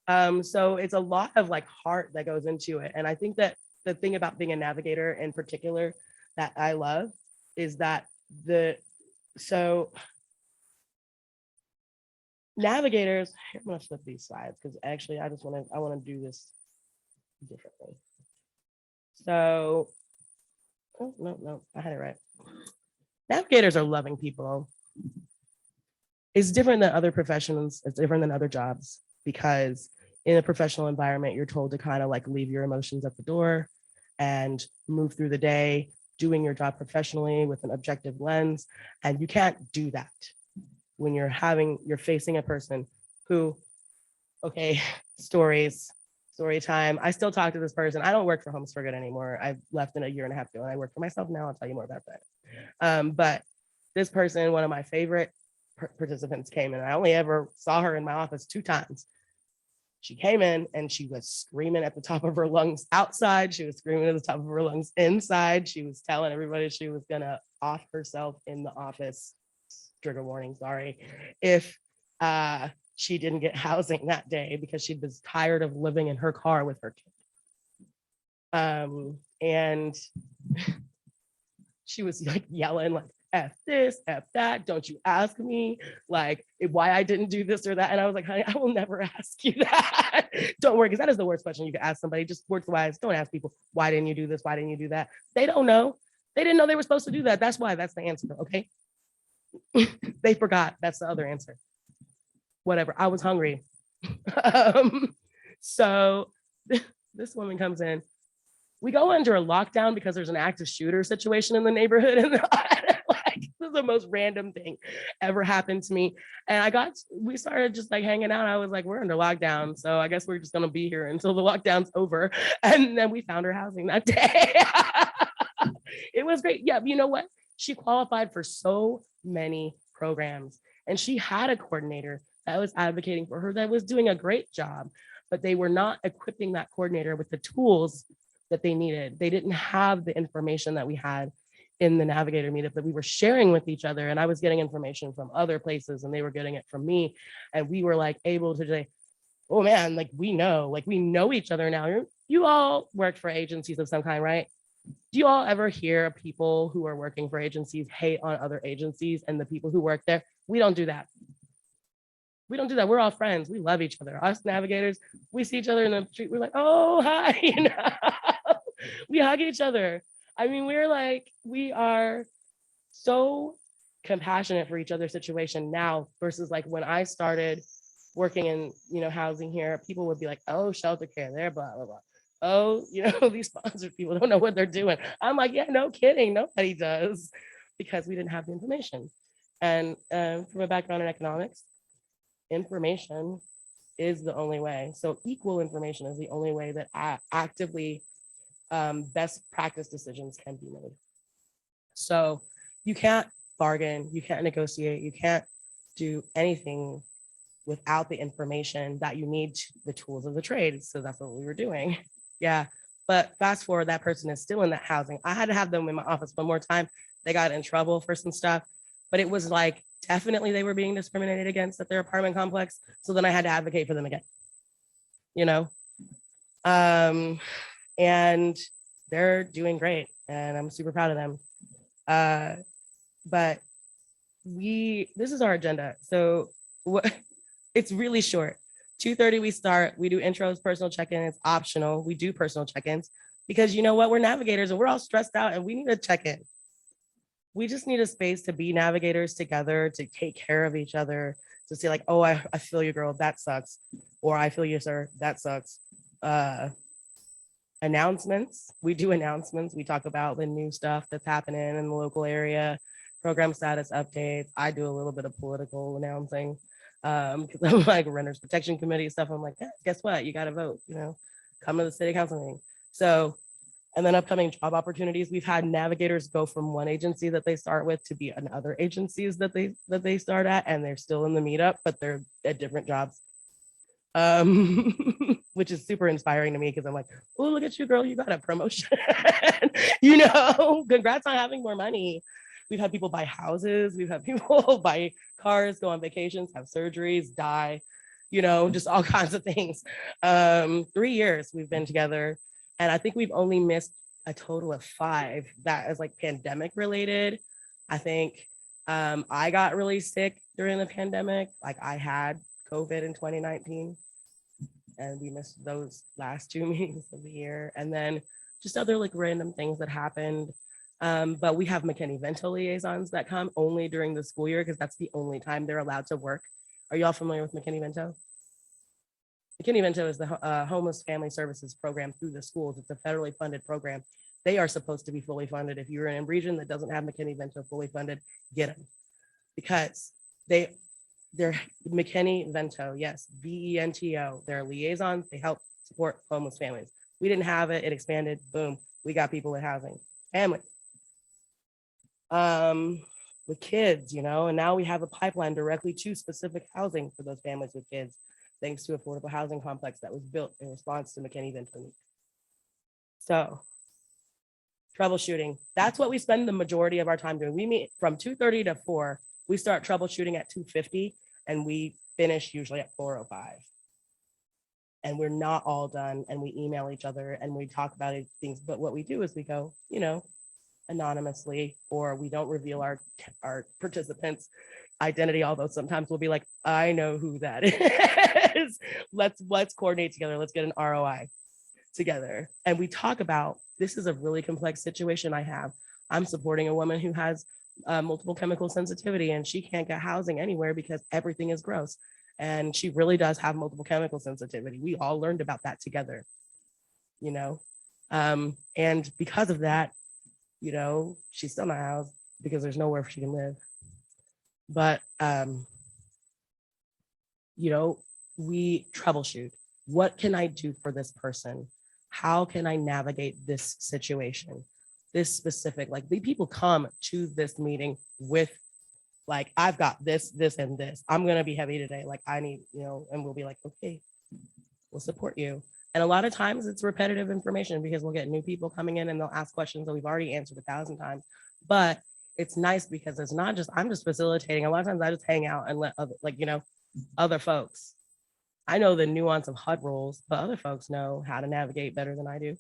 So it's a lot of like heart that goes into it, and I think that the thing about being a navigator in particular that I love is that navigators, I'm gonna flip these slides because actually I want to do this differently. So, oh, no, I had it right. Navigators are loving people. It's different than other professions. It's different than other jobs because in a professional environment, you're told to kind of like leave your emotions at the door and move through the day, doing your job professionally with an objective lens. And you can't do that when you're facing a person who, okay, story time. I still talk to this person. I don't work for Homes for Good anymore. I left in a year and a half ago and I work for myself now. I'll tell you more about that. But this person, one of my favorite participants, came in. I only ever saw her in my office 2 times. She came in and she was screaming at the top of her lungs outside. She was screaming at the top of her lungs inside. She was telling everybody she was gonna off herself in the office. Trigger warning, sorry. If she didn't get housing that day because she was tired of living in her car with her kid. And she was like yelling like, F this, F that, don't you ask me like why I didn't do this or that. And I was like, honey, I will never ask you that. Don't worry, because that is the worst question you could ask somebody. Just words wise, don't ask people, why didn't you do this? Why didn't you do that? They don't know. They didn't know they were supposed to do that. That's why, that's the answer, okay? They forgot, that's the other answer. Whatever, I was hungry. So this woman comes in. We go under a lockdown because there's an active shooter situation in the neighborhood. And like, this is the most random thing ever happened to me. And we started just like hanging out. I was like, we're under lockdown. So I guess we're just gonna be here until the lockdown's over. And then we found her housing that day. It was great. Yeah, you know what? She qualified for so many programs and she had a coordinator that was advocating for her that was doing a great job, but they were not equipping that coordinator with the tools that they needed. They didn't have the information that we had in the Navigator meetup that we were sharing with each other. And I was getting information from other places and they were getting it from me. And we were like able to say, oh man, like we know each other now. You all worked for agencies of some kind, right? Do you all ever hear people who are working for agencies hate on other agencies and the people who work there? We don't do that. We don't do that. We're all friends. We love each other. Us navigators, we see each other in the street. We're like, oh, hi. You know? We hug each other. I mean, we are so compassionate for each other's situation now versus like when I started working in, housing here, people would be like, oh, shelter care, they're blah, blah, blah. Oh, these sponsored people don't know what they're doing. I'm like, yeah, no kidding. Nobody does because we didn't have the information. And from a background in economics, information is the only way. So equal information is the only way that actively best practice decisions can be made. So you can't bargain, you can't negotiate, you can't do anything without the information that you need, the tools of the trade. So that's what we were doing. Yeah. But fast forward, that person is still in that housing. I had to have them in my office one more time. They got in trouble for some stuff, but it was like, definitely they were being discriminated against at their apartment complex. So then I had to advocate for them again, and they're doing great and I'm super proud of them. But this is our agenda. So it's really short. 2:30 we start, we do intros, personal check-in, it's optional. We do personal check-ins because you know what, we're navigators and we're all stressed out and we need to check in. we just need a space to be navigators together, to take care of each other, to say like, oh, I feel you, girl, that sucks. Or I feel you, sir, that sucks. Announcements. We do announcements. We talk about the new stuff that's happening in the local area, program status updates. I do a little bit of political announcing because I'm like renters protection committee stuff. I'm like, yeah, guess what? You got to vote, come to the city council meeting. So, and then upcoming job opportunities. We've had navigators go from one agency that they start with to be in other agencies that they start at, and they're still in the meetup, but they're at different jobs. Which is super inspiring to me because I'm like, oh, look at you, girl, you got a promotion. Congrats on having more money. We've had people buy houses, we've had people buy cars, go on vacations, have surgeries, die, just all kinds of things. 3 years we've been together, and I think we've only missed a total of 5 that is like pandemic related. I think I got really sick during the pandemic. Like I had COVID in 2019. And we missed those last 2 meetings of the year. And then just other like random things that happened. But we have McKinney-Vento liaisons that come only during the school year because that's the only time they're allowed to work. Are y'all familiar with McKinney-Vento? McKinney-Vento is the homeless family services program through the schools. It's a federally funded program. They are supposed to be fully funded. If you're in a region that doesn't have McKinney-Vento fully funded, get them. Because they're McKinney-Vento, yes, VENTO. They're liaisons. They help support homeless families. We didn't have it. It expanded. Boom. We got people with housing. Family. With kids, and now we have a pipeline directly to specific housing for those families with kids, thanks to affordable housing complex that was built in response to McKinney-Vento. So, troubleshooting. That's what we spend the majority of our time doing. We meet from 2:30 to 4. We start troubleshooting at 2:50 and we finish usually at 4:05. And we're not all done, and we email each other and we talk about things. But what we do is we go, anonymously, or we don't reveal our participants' identity, although sometimes we'll be like, I know who that is. Let's coordinate together. Let's get an ROI together. And we talk about, this is a really complex situation I have. I'm supporting a woman who has multiple chemical sensitivity, and she can't get housing anywhere because everything is gross. And she really does have multiple chemical sensitivity. We all learned about that together, and because of that, she's still not housed because there's nowhere she can live. But, we troubleshoot. What can I do for this person? How can I navigate this situation? This specific, like the people come to this meeting with like, I've got this, and this. I'm going to be heavy today. Like I need, and we'll be like, okay, we'll support you. And a lot of times it's repetitive information because we'll get new people coming in and they'll ask questions that we've already answered 1,000 times. But it's nice because it's not just, I'm just facilitating. A lot of times I just hang out and let other folks. I know the nuance of HUD rules, but other folks know how to navigate better than I do,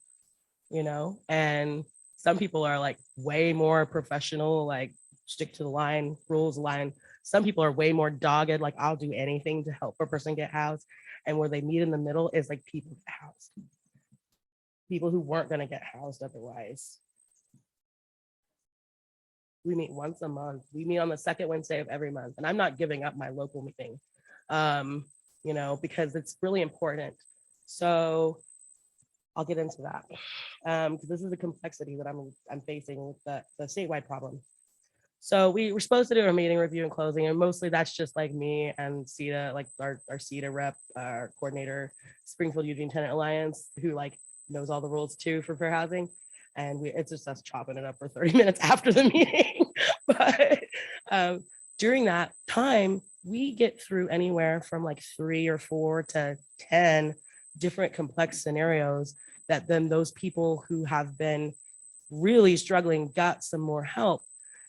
and some people are like way more professional, like stick to the line, rules line. Some people are way more dogged, like I'll do anything to help a person get housed. And where they meet in the middle is like people get housed. People who weren't going to get housed otherwise. We meet once a month. We meet on the second Wednesday of every month. And I'm not giving up my local meeting, because it's really important. So I'll get into that because this is the complexity that I'm facing with the statewide problem. So we were supposed to do a meeting review and closing, and mostly that's just like me and CETA, like our CETA rep, our coordinator, Springfield Eugene Tenant Alliance, who like knows all the rules too for fair housing. And it's just us chopping it up for 30 minutes after the meeting. But during that time, we get through anywhere from like 3 or 4 to 10 different complex scenarios that then those people who have been really struggling got some more help.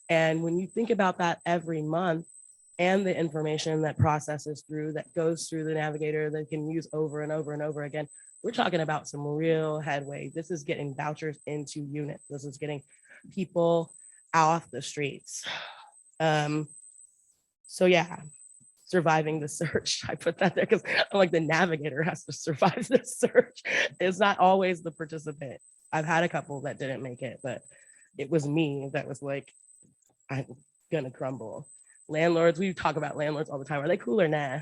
And when you think about that every month and the information that processes through, that goes through the Navigator, that can use over and over and over again, we're talking about some real headway. This is getting vouchers into units. This is getting people off the streets. So yeah, surviving the search. I put that there because I'm like, the Navigator has to survive the search. It's not always the participant. I've had a couple that didn't make it, but it was me that was like, I'm gonna crumble. Landlords, we talk about landlords all the time. Are they cool or nah?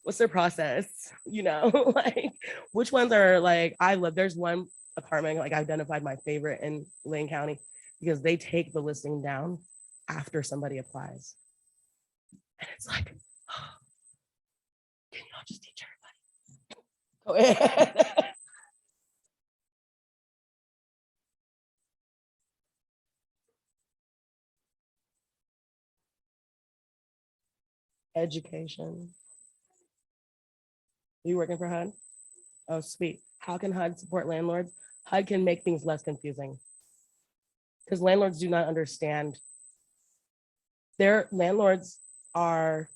What's their process? You know, like which ones are like, there's one apartment, like I identified my favorite in Lane County because they take the listing down after somebody applies. And it's like, oh, can y'all just teach everybody? Go ahead. Education. You working for HUD? Oh, sweet. How can HUD support landlords? HUD can make things less confusing because landlords do not understand. Their landlords are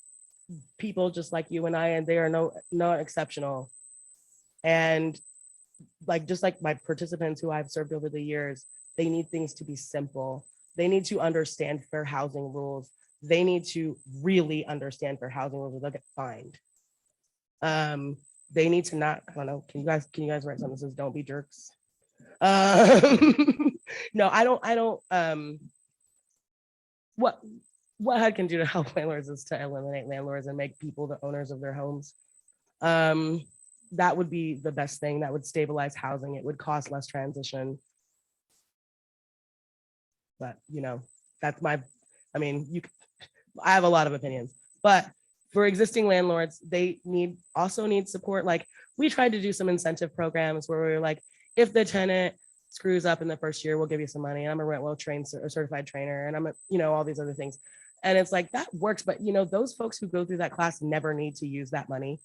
people just like you and I, and they are not exceptional. And like just like my participants who I've served over the years, they need things to be simple. They need to understand fair housing rules. They need to really understand fair housing rules or they'll get fined. They need to not, I don't know, can you guys write something that says don't be jerks? No, I don't what HUD can do to help landlords is to eliminate landlords and make people the owners of their homes. That would be the best thing. That would stabilize housing. It would cost less transition. But you know, that's my, I mean, I have a lot of opinions, but for existing landlords, they also need support. Like we tried to do some incentive programs where we were like, if the tenant screws up in the first year, we'll give you some money. And I'm a rent well trained or certified trainer, and I'm a, you know, all these other things. And it's like that works, but you know, those folks who go through that class never need to use that money.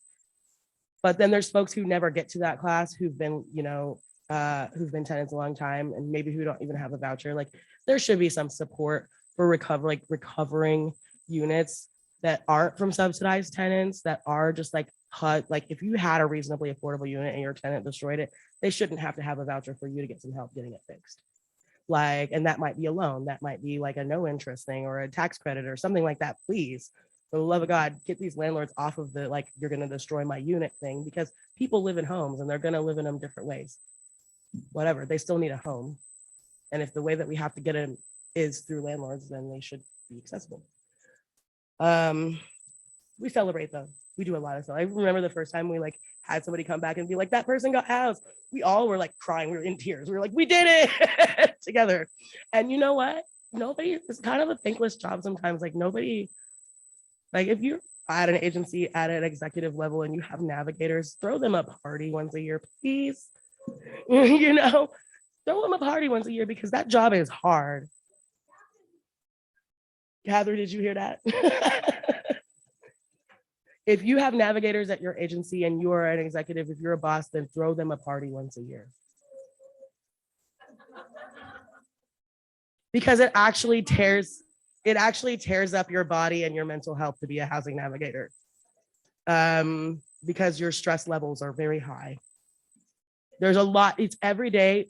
But then there's folks who never get to that class who've been, you know, who've been tenants a long time and maybe who don't even have a voucher. Like there should be some support for recovering units that aren't from subsidized tenants, that are just like HUD. Like if you had a reasonably affordable unit and your tenant destroyed it, they shouldn't have to have a voucher for you to get some help getting it fixed. Like, and that might be a loan, that might be like a no interest thing or a tax credit or something like that. Please, for the love of God, get these landlords off of the like, you're going to destroy my unit thing, because people live in homes and they're going to live in them different ways. Whatever, they still need a home. And if the way that we have to get in is through landlords, then they should be accessible. We celebrate though. We do a lot of stuff. I remember the first time we like had somebody come back and be like, that person got housed. We all were like crying. We were in tears. We were like, we did it together. And you know what? Nobody, it's kind of a thankless job sometimes. Like nobody, like if you're at an agency at an executive level and you have navigators, throw them a party once a year, please. You know, throw them a party once a year because that job is hard. Heather, did you hear that? If you have navigators at your agency and you are an executive, if you're a boss, then throw them a party once a year. Because it actually tears up your body and your mental health to be a housing navigator. Because your stress levels are very high. There's a lot, it's every day,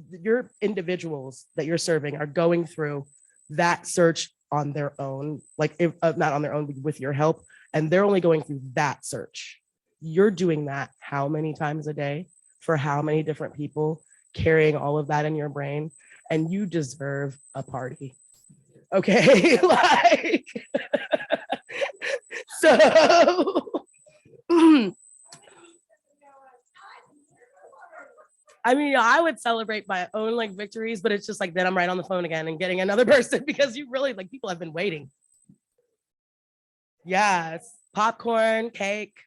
your individuals that you're serving are going through that search on their own, like if not on their own, with your help, and they're only going through that search. You're doing that how many times a day for how many different people, carrying all of that in your brain, and you deserve a party. Okay, like so I mean, I would celebrate my own like victories, but it's just like then I'm right on the phone again and getting another person because you really like people have been waiting. Yes, popcorn, cake,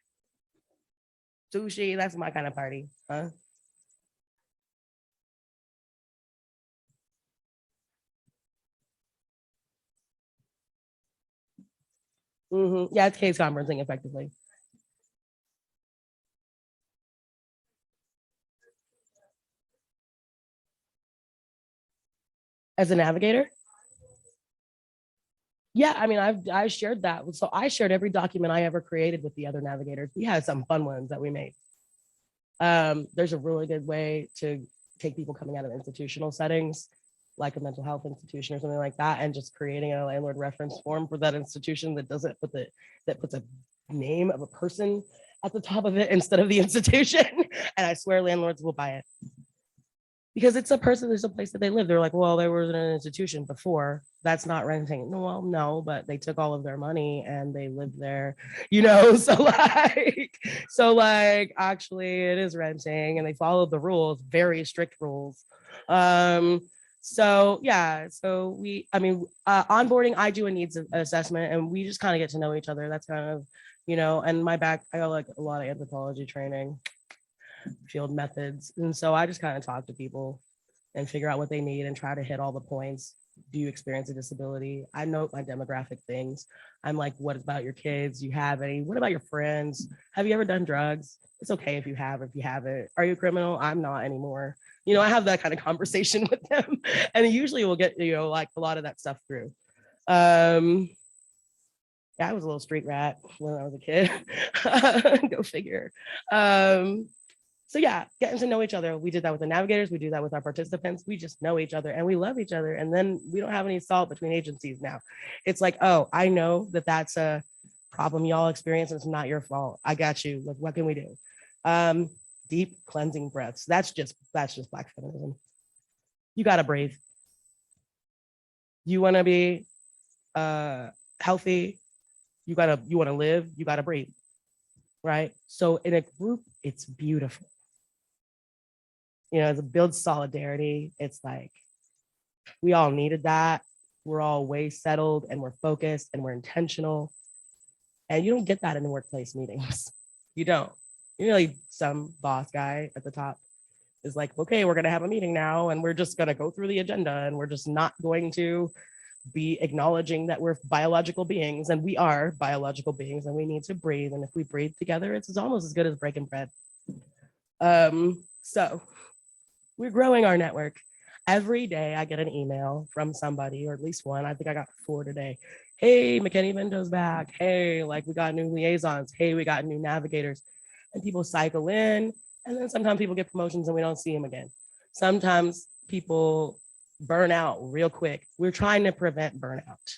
sushi. That's my kind of party, huh? Yeah, it's case conferencing effectively. As a navigator, yeah, I mean, I shared that. So I shared every document I ever created with the other navigators. We had some fun ones that we made. There's a really good way to take people coming out of institutional settings, like a mental health institution or something like that, and just creating a landlord reference form for that institution that doesn't put that puts a name of a person at the top of it instead of the institution. And I swear landlords will buy it. because it's a person, there's a place that they live. They're like, well, there was an institution before. That's not renting. No, well, no, but they took all of their money and they lived there, you know. So like actually it is renting and they followed the rules, very strict rules. Um, so yeah, so I mean, onboarding, I do a needs assessment and we just kind of get to know each other. That's kind of, you know, and I got like a lot of anthropology training, field methods. And so I just kind of talk to people and figure out what they need and try to hit all the points. Do you experience a disability? I note my demographic things. I'm like, what about your kids? Do you have any? What about your friends? Have you ever done drugs? It's okay if you have, if you haven't. Are you a criminal? I'm not anymore. You know, I have that kind of conversation with them. And usually we'll get, you know, like a lot of that stuff through. Um, yeah, I was a little street rat when I was a kid. Go figure. Um, so yeah, getting to know each other. We did that with the navigators. We do that with our participants. We just know each other and we love each other. And then we don't have any salt between agencies now. It's like, oh, I know that that's a problem y'all experience. And it's not your fault. I got you. Like, what can we do? Deep cleansing breaths. That's just Black feminism. You gotta breathe. You want to be healthy. You want to live. You gotta breathe. Right. So in a group, it's beautiful. You know, it builds solidarity. It's like we all needed that. We're all way settled and we're focused and we're intentional. And you don't get that in the workplace meetings. You don't. You know, like some boss guy at the top is like, okay, we're going to have a meeting now and we're just going to go through the agenda and we're just not going to be acknowledging that we're biological beings and we are biological beings and we need to breathe. And if we breathe together, it's almost as good as breaking bread. So we're growing our network. Every day I get an email from somebody, or at least one. I think I got 4 today. Hey, McKinney Vendo's back. Hey, like we got new liaisons. Hey, we got new navigators. And people cycle in. And then sometimes people get promotions and we don't see them again. Sometimes people burn out real quick. We're trying to prevent burnout.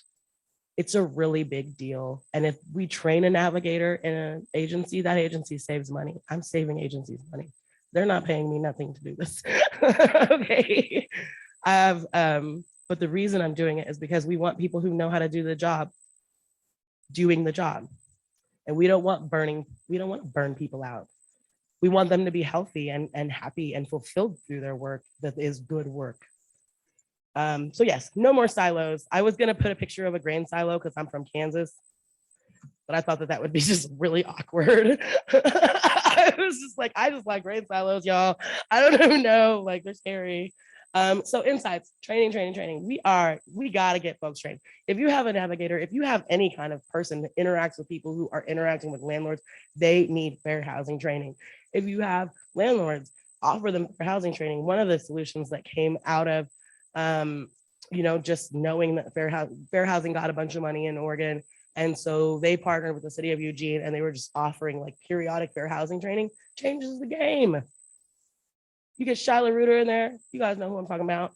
It's a really big deal. And if we train a navigator in an agency, that agency saves money. I'm saving agencies money. They're not paying me nothing to do this. Okay. I have, but the reason I'm doing it is because we want people who know how to do the job doing the job. And we don't want to burn people out. We want them to be healthy and happy and fulfilled through their work that is good work. So yes, no more silos. I was gonna put a picture of a grain silo because I'm from Kansas, but I thought that would be just really awkward. I was just like, I just like grain silos, y'all. I don't even know, like they're scary. So insights, training. We gotta get folks trained. If you have a navigator, if you have any kind of person that interacts with people who are interacting with landlords, they need fair housing training. If you have landlords, offer them fair housing training. One of the solutions that came out of you know, just knowing that fair housing got a bunch of money in Oregon. And so they partnered with the city of Eugene and they were just offering like periodic fair housing training, changes the game. You get Shyla Reuter in there. You guys know who I'm talking about.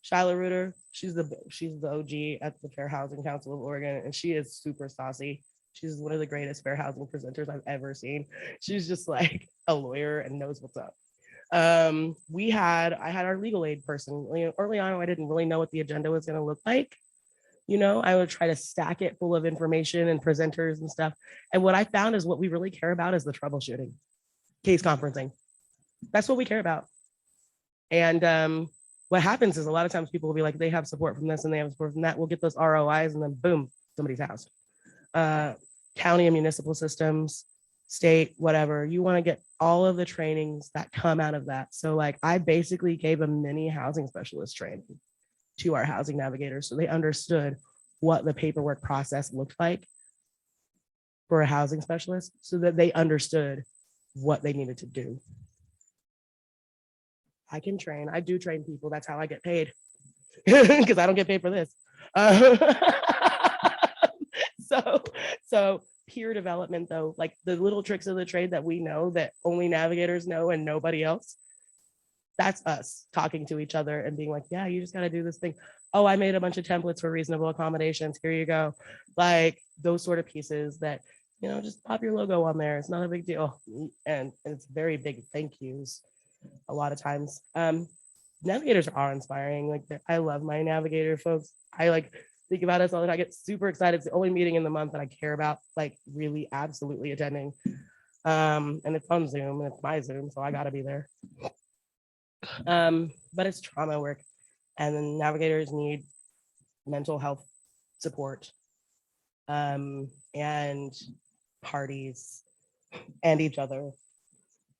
Shyla Reuter, she's the OG at the Fair Housing Council of Oregon, and she is super saucy. She's one of the greatest fair housing presenters I've ever seen. She's just like a lawyer and knows what's up. I had our legal aid person. You know, early on, I didn't really know what the agenda was going to look like. You know, I would try to stack it full of information and presenters and stuff. And what I found is what we really care about is the troubleshooting, case conferencing. That's what we care about. And what happens is a lot of times people will be like, they have support from this and they have support from that. We'll get those ROIs and then boom, somebody's house. County and municipal systems, state, whatever. You want to get all of the trainings that come out of that. So like I basically gave a mini housing specialist training to our housing navigators so they understood what the paperwork process looked like for a housing specialist so that they understood what they needed to do. I can train. I do train people. That's how I get paid because I don't get paid for this. So peer development though, like the little tricks of the trade that we know that only navigators know and nobody else, that's us talking to each other and being like, yeah, you just got to do this thing. Oh, I made a bunch of templates for reasonable accommodations. Here you go. Like those sort of pieces that, you know, just pop your logo on there. It's not a big deal. And it's very big thank yous a lot of times. navigators are inspiring. Like I love my navigator folks. I like think about us all the time. I get super excited. It's the only meeting in the month that I care about, like really absolutely attending. And it's on Zoom and it's my Zoom, so I gotta be there. But it's trauma work, and then navigators need mental health support, and parties and each other,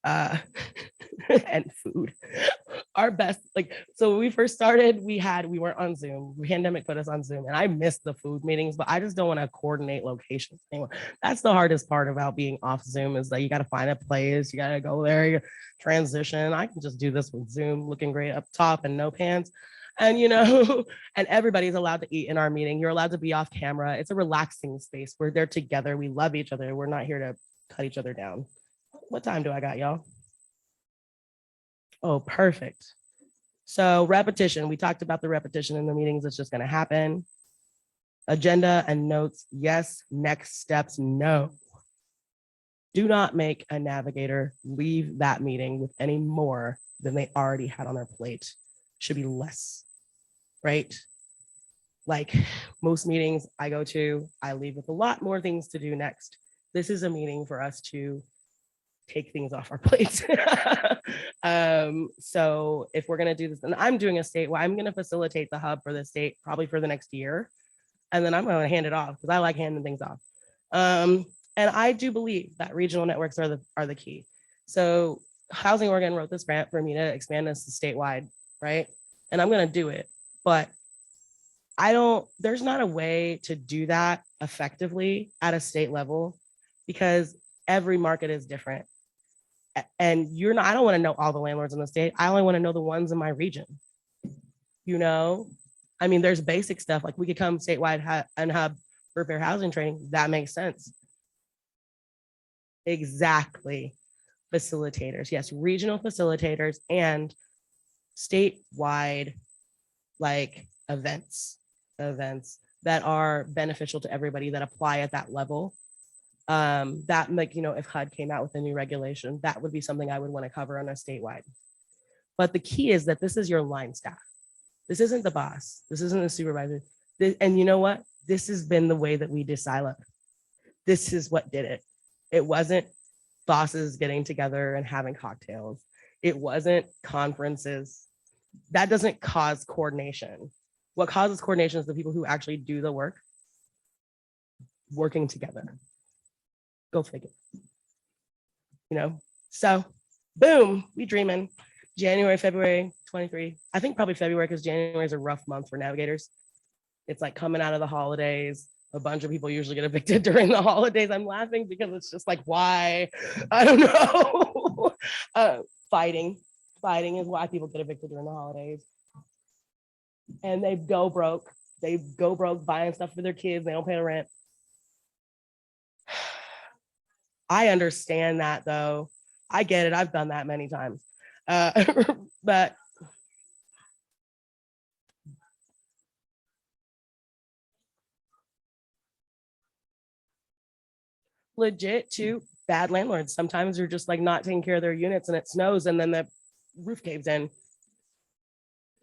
and food. Our best, like, so when we first started, we weren't on Zoom. The pandemic put us on Zoom, and I missed the food meetings, but I just don't want to coordinate locations anymore. That's the hardest part about being off Zoom, is that you got to find a place, you got to go there, you transition. I can just do this with Zoom, looking great up top and no pants. And and everybody's allowed to eat in our meeting. You're allowed to be off camera. It's a relaxing space. We're there together. We love each other. We're not here to cut each other down. What time do I got, y'all? Oh, perfect. So repetition, we talked about the repetition in the meetings. It's just going to happen. Agenda and notes, yes. Next steps, no. Do not make a navigator leave that meeting with any more than they already had on their plate. Should be less, right? Like most meetings I go to, I leave with a lot more things to do next. This is a meeting for us to take things off our plates. So if we're going to do this, and I'm doing a statewide, I'm going to facilitate the hub for the state probably for the next year. And then I'm going to hand it off because I like handing things off. And I do believe that regional networks are the key. So Housing Oregon wrote this grant for me to expand this to statewide, right? And I'm going to do it, but there's not a way to do that effectively at a state level because every market is different. And I don't want to know all the landlords in the state. I only want to know the ones in my region. I mean, there's basic stuff like we could come statewide and hub for fair housing training. That makes sense. Exactly. Facilitators. Yes, regional facilitators and statewide like events that are beneficial to everybody that apply at that level. That like, if HUD came out with a new regulation, that would be something I would want to cover on a statewide. But the key is that this is your line staff. This isn't the boss. This isn't the supervisor. And you know what? This has been the way that we de-silo. This is what did it. It wasn't bosses getting together and having cocktails. It wasn't conferences. That doesn't cause coordination. What causes coordination is the people who actually do the work working together. Go figure. So boom, we dreaming. January, February 23. I think probably February because January is a rough month for navigators. It's like coming out of the holidays. A bunch of people usually get evicted during the holidays. I'm laughing because it's just like, why? I don't know. Fighting is why people get evicted during the holidays. And they go broke. They go broke buying stuff for their kids. They don't pay the rent. I understand that though. I get it. I've done that many times. But legit too, bad landlords. Sometimes they're just like not taking care of their units and it snows and then the roof caves in.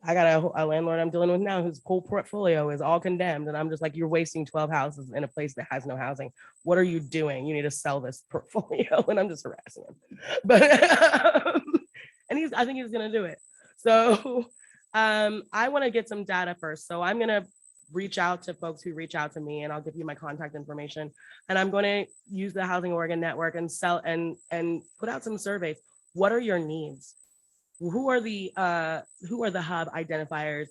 I got a landlord I'm dealing with now whose whole portfolio is all condemned. And I'm just like, you're wasting 12 houses in a place that has no housing. What are you doing? You need to sell this portfolio. And I'm just harassing him. But and I think he's gonna do it. So I want to get some data first. So I'm gonna reach out to folks who reach out to me and I'll give you my contact information. And I'm going to use the Housing Oregon network and sell and put out some surveys. What are your needs? Who are the hub identifiers?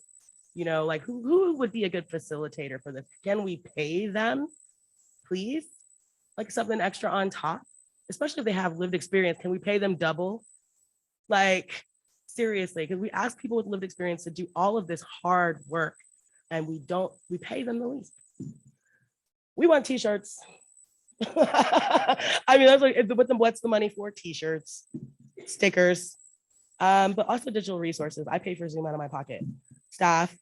Like who would be a good facilitator for this? Can we pay them, please? Like something extra on top, especially if they have lived experience. Can we pay them double? Like seriously, because we ask people with lived experience to do all of this hard work and we pay them the least. We want t-shirts. I mean, that's like, what's the money for? T-shirts, stickers, but also digital resources. I pay for Zoom out of my pocket. Staff,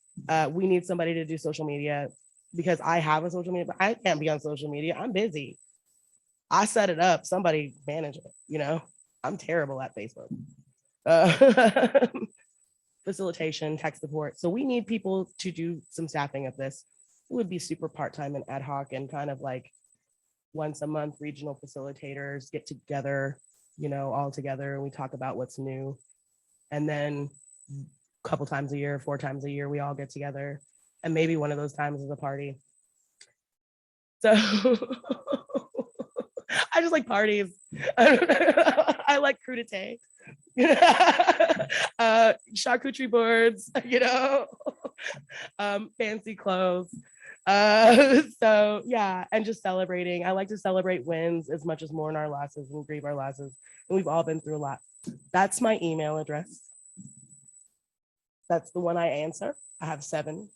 we need somebody to do social media because I have a social media, but I can't be on social media. I'm busy. I set it up. Somebody manage it. I'm terrible at Facebook. facilitation, tech support. So we need people to do some staffing of this. It would be super part-time and ad hoc and kind of like once a month regional facilitators get together, you know, all together, and we talk about what's new. And then a couple times a year, 4 times a year, we all get together. And maybe one of those times is a party. So I just like parties. I like crudité. Charcuterie boards, you know, fancy clothes. So yeah, and just celebrating. I like to celebrate wins as much as mourn our losses and grieve our losses. And we've all been through a lot. That's my email address. That's the one I answer. I have 7.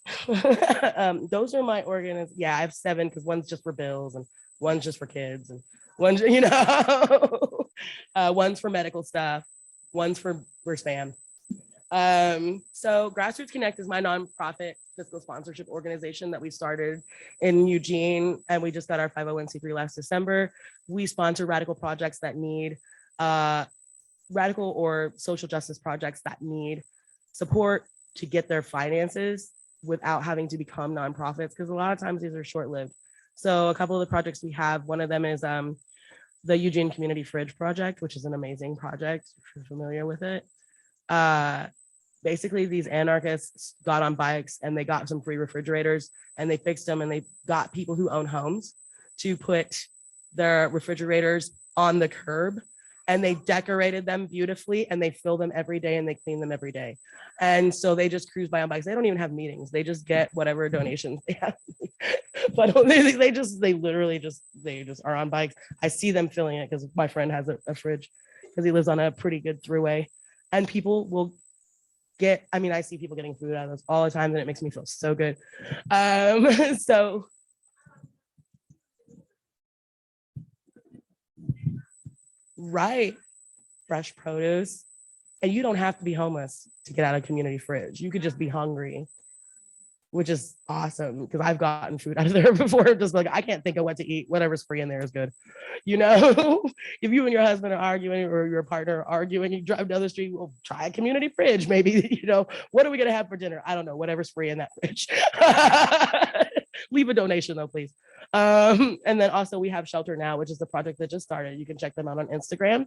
Those are my Yeah, I have 7 because one's just for bills and one's just for kids and one's, you know, one's for medical stuff, one's for spam. So Grassroots Connect is my nonprofit fiscal sponsorship organization that we started in Eugene, and we just got our 501c3 last December. We sponsor radical projects that need radical or social justice projects that need support to get their finances without having to become nonprofits, because a lot of times these are short-lived. So a couple of the projects we have, one of them is the Eugene Community Fridge Project, which is an amazing project, if you're familiar with it. Basically, these anarchists got on bikes and they got some free refrigerators and they fixed them, and they got people who own homes to put their refrigerators on the curb, and they decorated them beautifully, and they fill them every day and they clean them every day. And so they just cruise by on bikes. They don't even have meetings. They just get whatever donations they have. But they literally just are on bikes. I see them filling it because my friend has a fridge because he lives on a pretty good throughway, and people will get, I mean, I see people getting food out of those all the time, and it makes me feel so good. So right, fresh produce. And you don't have to be homeless to get out of community fridge. You could just be hungry, which is awesome, because I've gotten food out of there before. Just like, I can't think of what to eat. Whatever's free in there is good. You know, if you and your husband are arguing, or your partner are arguing, you drive down the street, well, try a community fridge. Maybe, you know, what are we going to have for dinner? I don't know, whatever's free in that fridge. Leave a donation though, please. And then also we have Shelter Now, which is the project that just started. You can check them out on Instagram.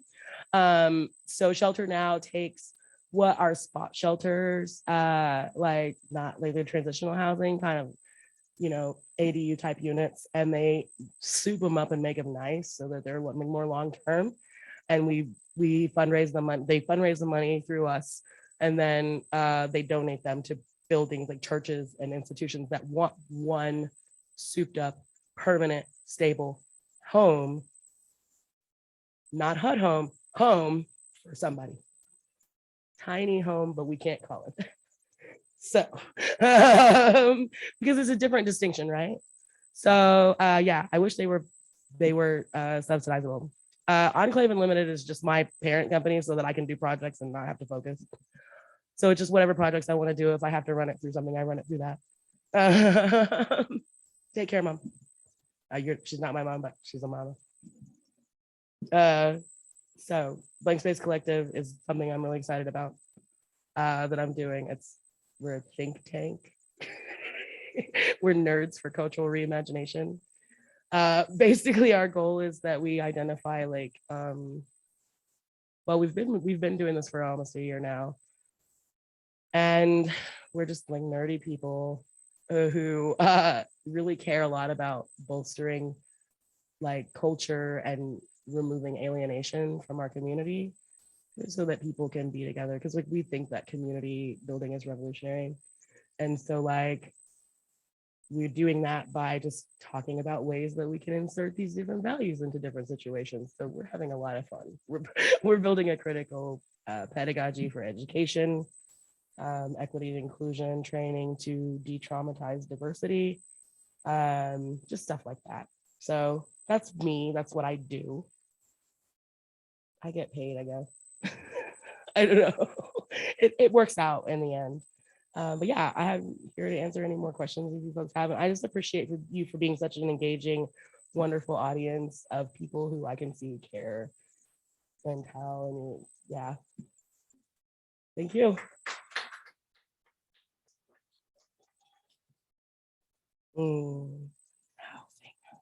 So Shelter Now takes what are spot shelters, like not like the transitional housing, kind of, you know, ADU type units, and they soup them up and make them nice so that they're more long term. And we fundraise the money. They fundraise the money through us, and then they donate them to buildings like churches and institutions that want one souped up, permanent, stable home, not HUD home for somebody. Tiny home, but we can't call it that. So, because it's a different distinction, right? So, yeah, I wish they were subsidizable. Enclave Unlimited is just my parent company so that I can do projects and not have to focus. So it's just whatever projects I want to do. If I have to run it through something, I run it through that. Take care, Mom. She's not my mom, but she's a mama. So Blank Space Collective is something I'm really excited about that I'm doing. We're a think tank. We're nerds for cultural reimagination. Basically, our goal is that we identify like, well, we've been doing this for almost a year now, and we're just like nerdy people who really care a lot about bolstering like culture and removing alienation from our community so that people can be together, because like we think that community building is revolutionary. And so like we're doing that by just talking about ways that we can insert these different values into different situations. So we're having a lot of fun. We're building a critical pedagogy for education, equity and inclusion training to de-traumatize diversity, just stuff like that. So that's me. That's what I do. I get paid, I guess. I don't know. It works out in the end. But yeah, I'm here to answer any more questions if you folks haven't. I just appreciate you for being such an engaging, wonderful audience of people who I can see care and how, and yeah. Thank you. Mm. Oh, thank God.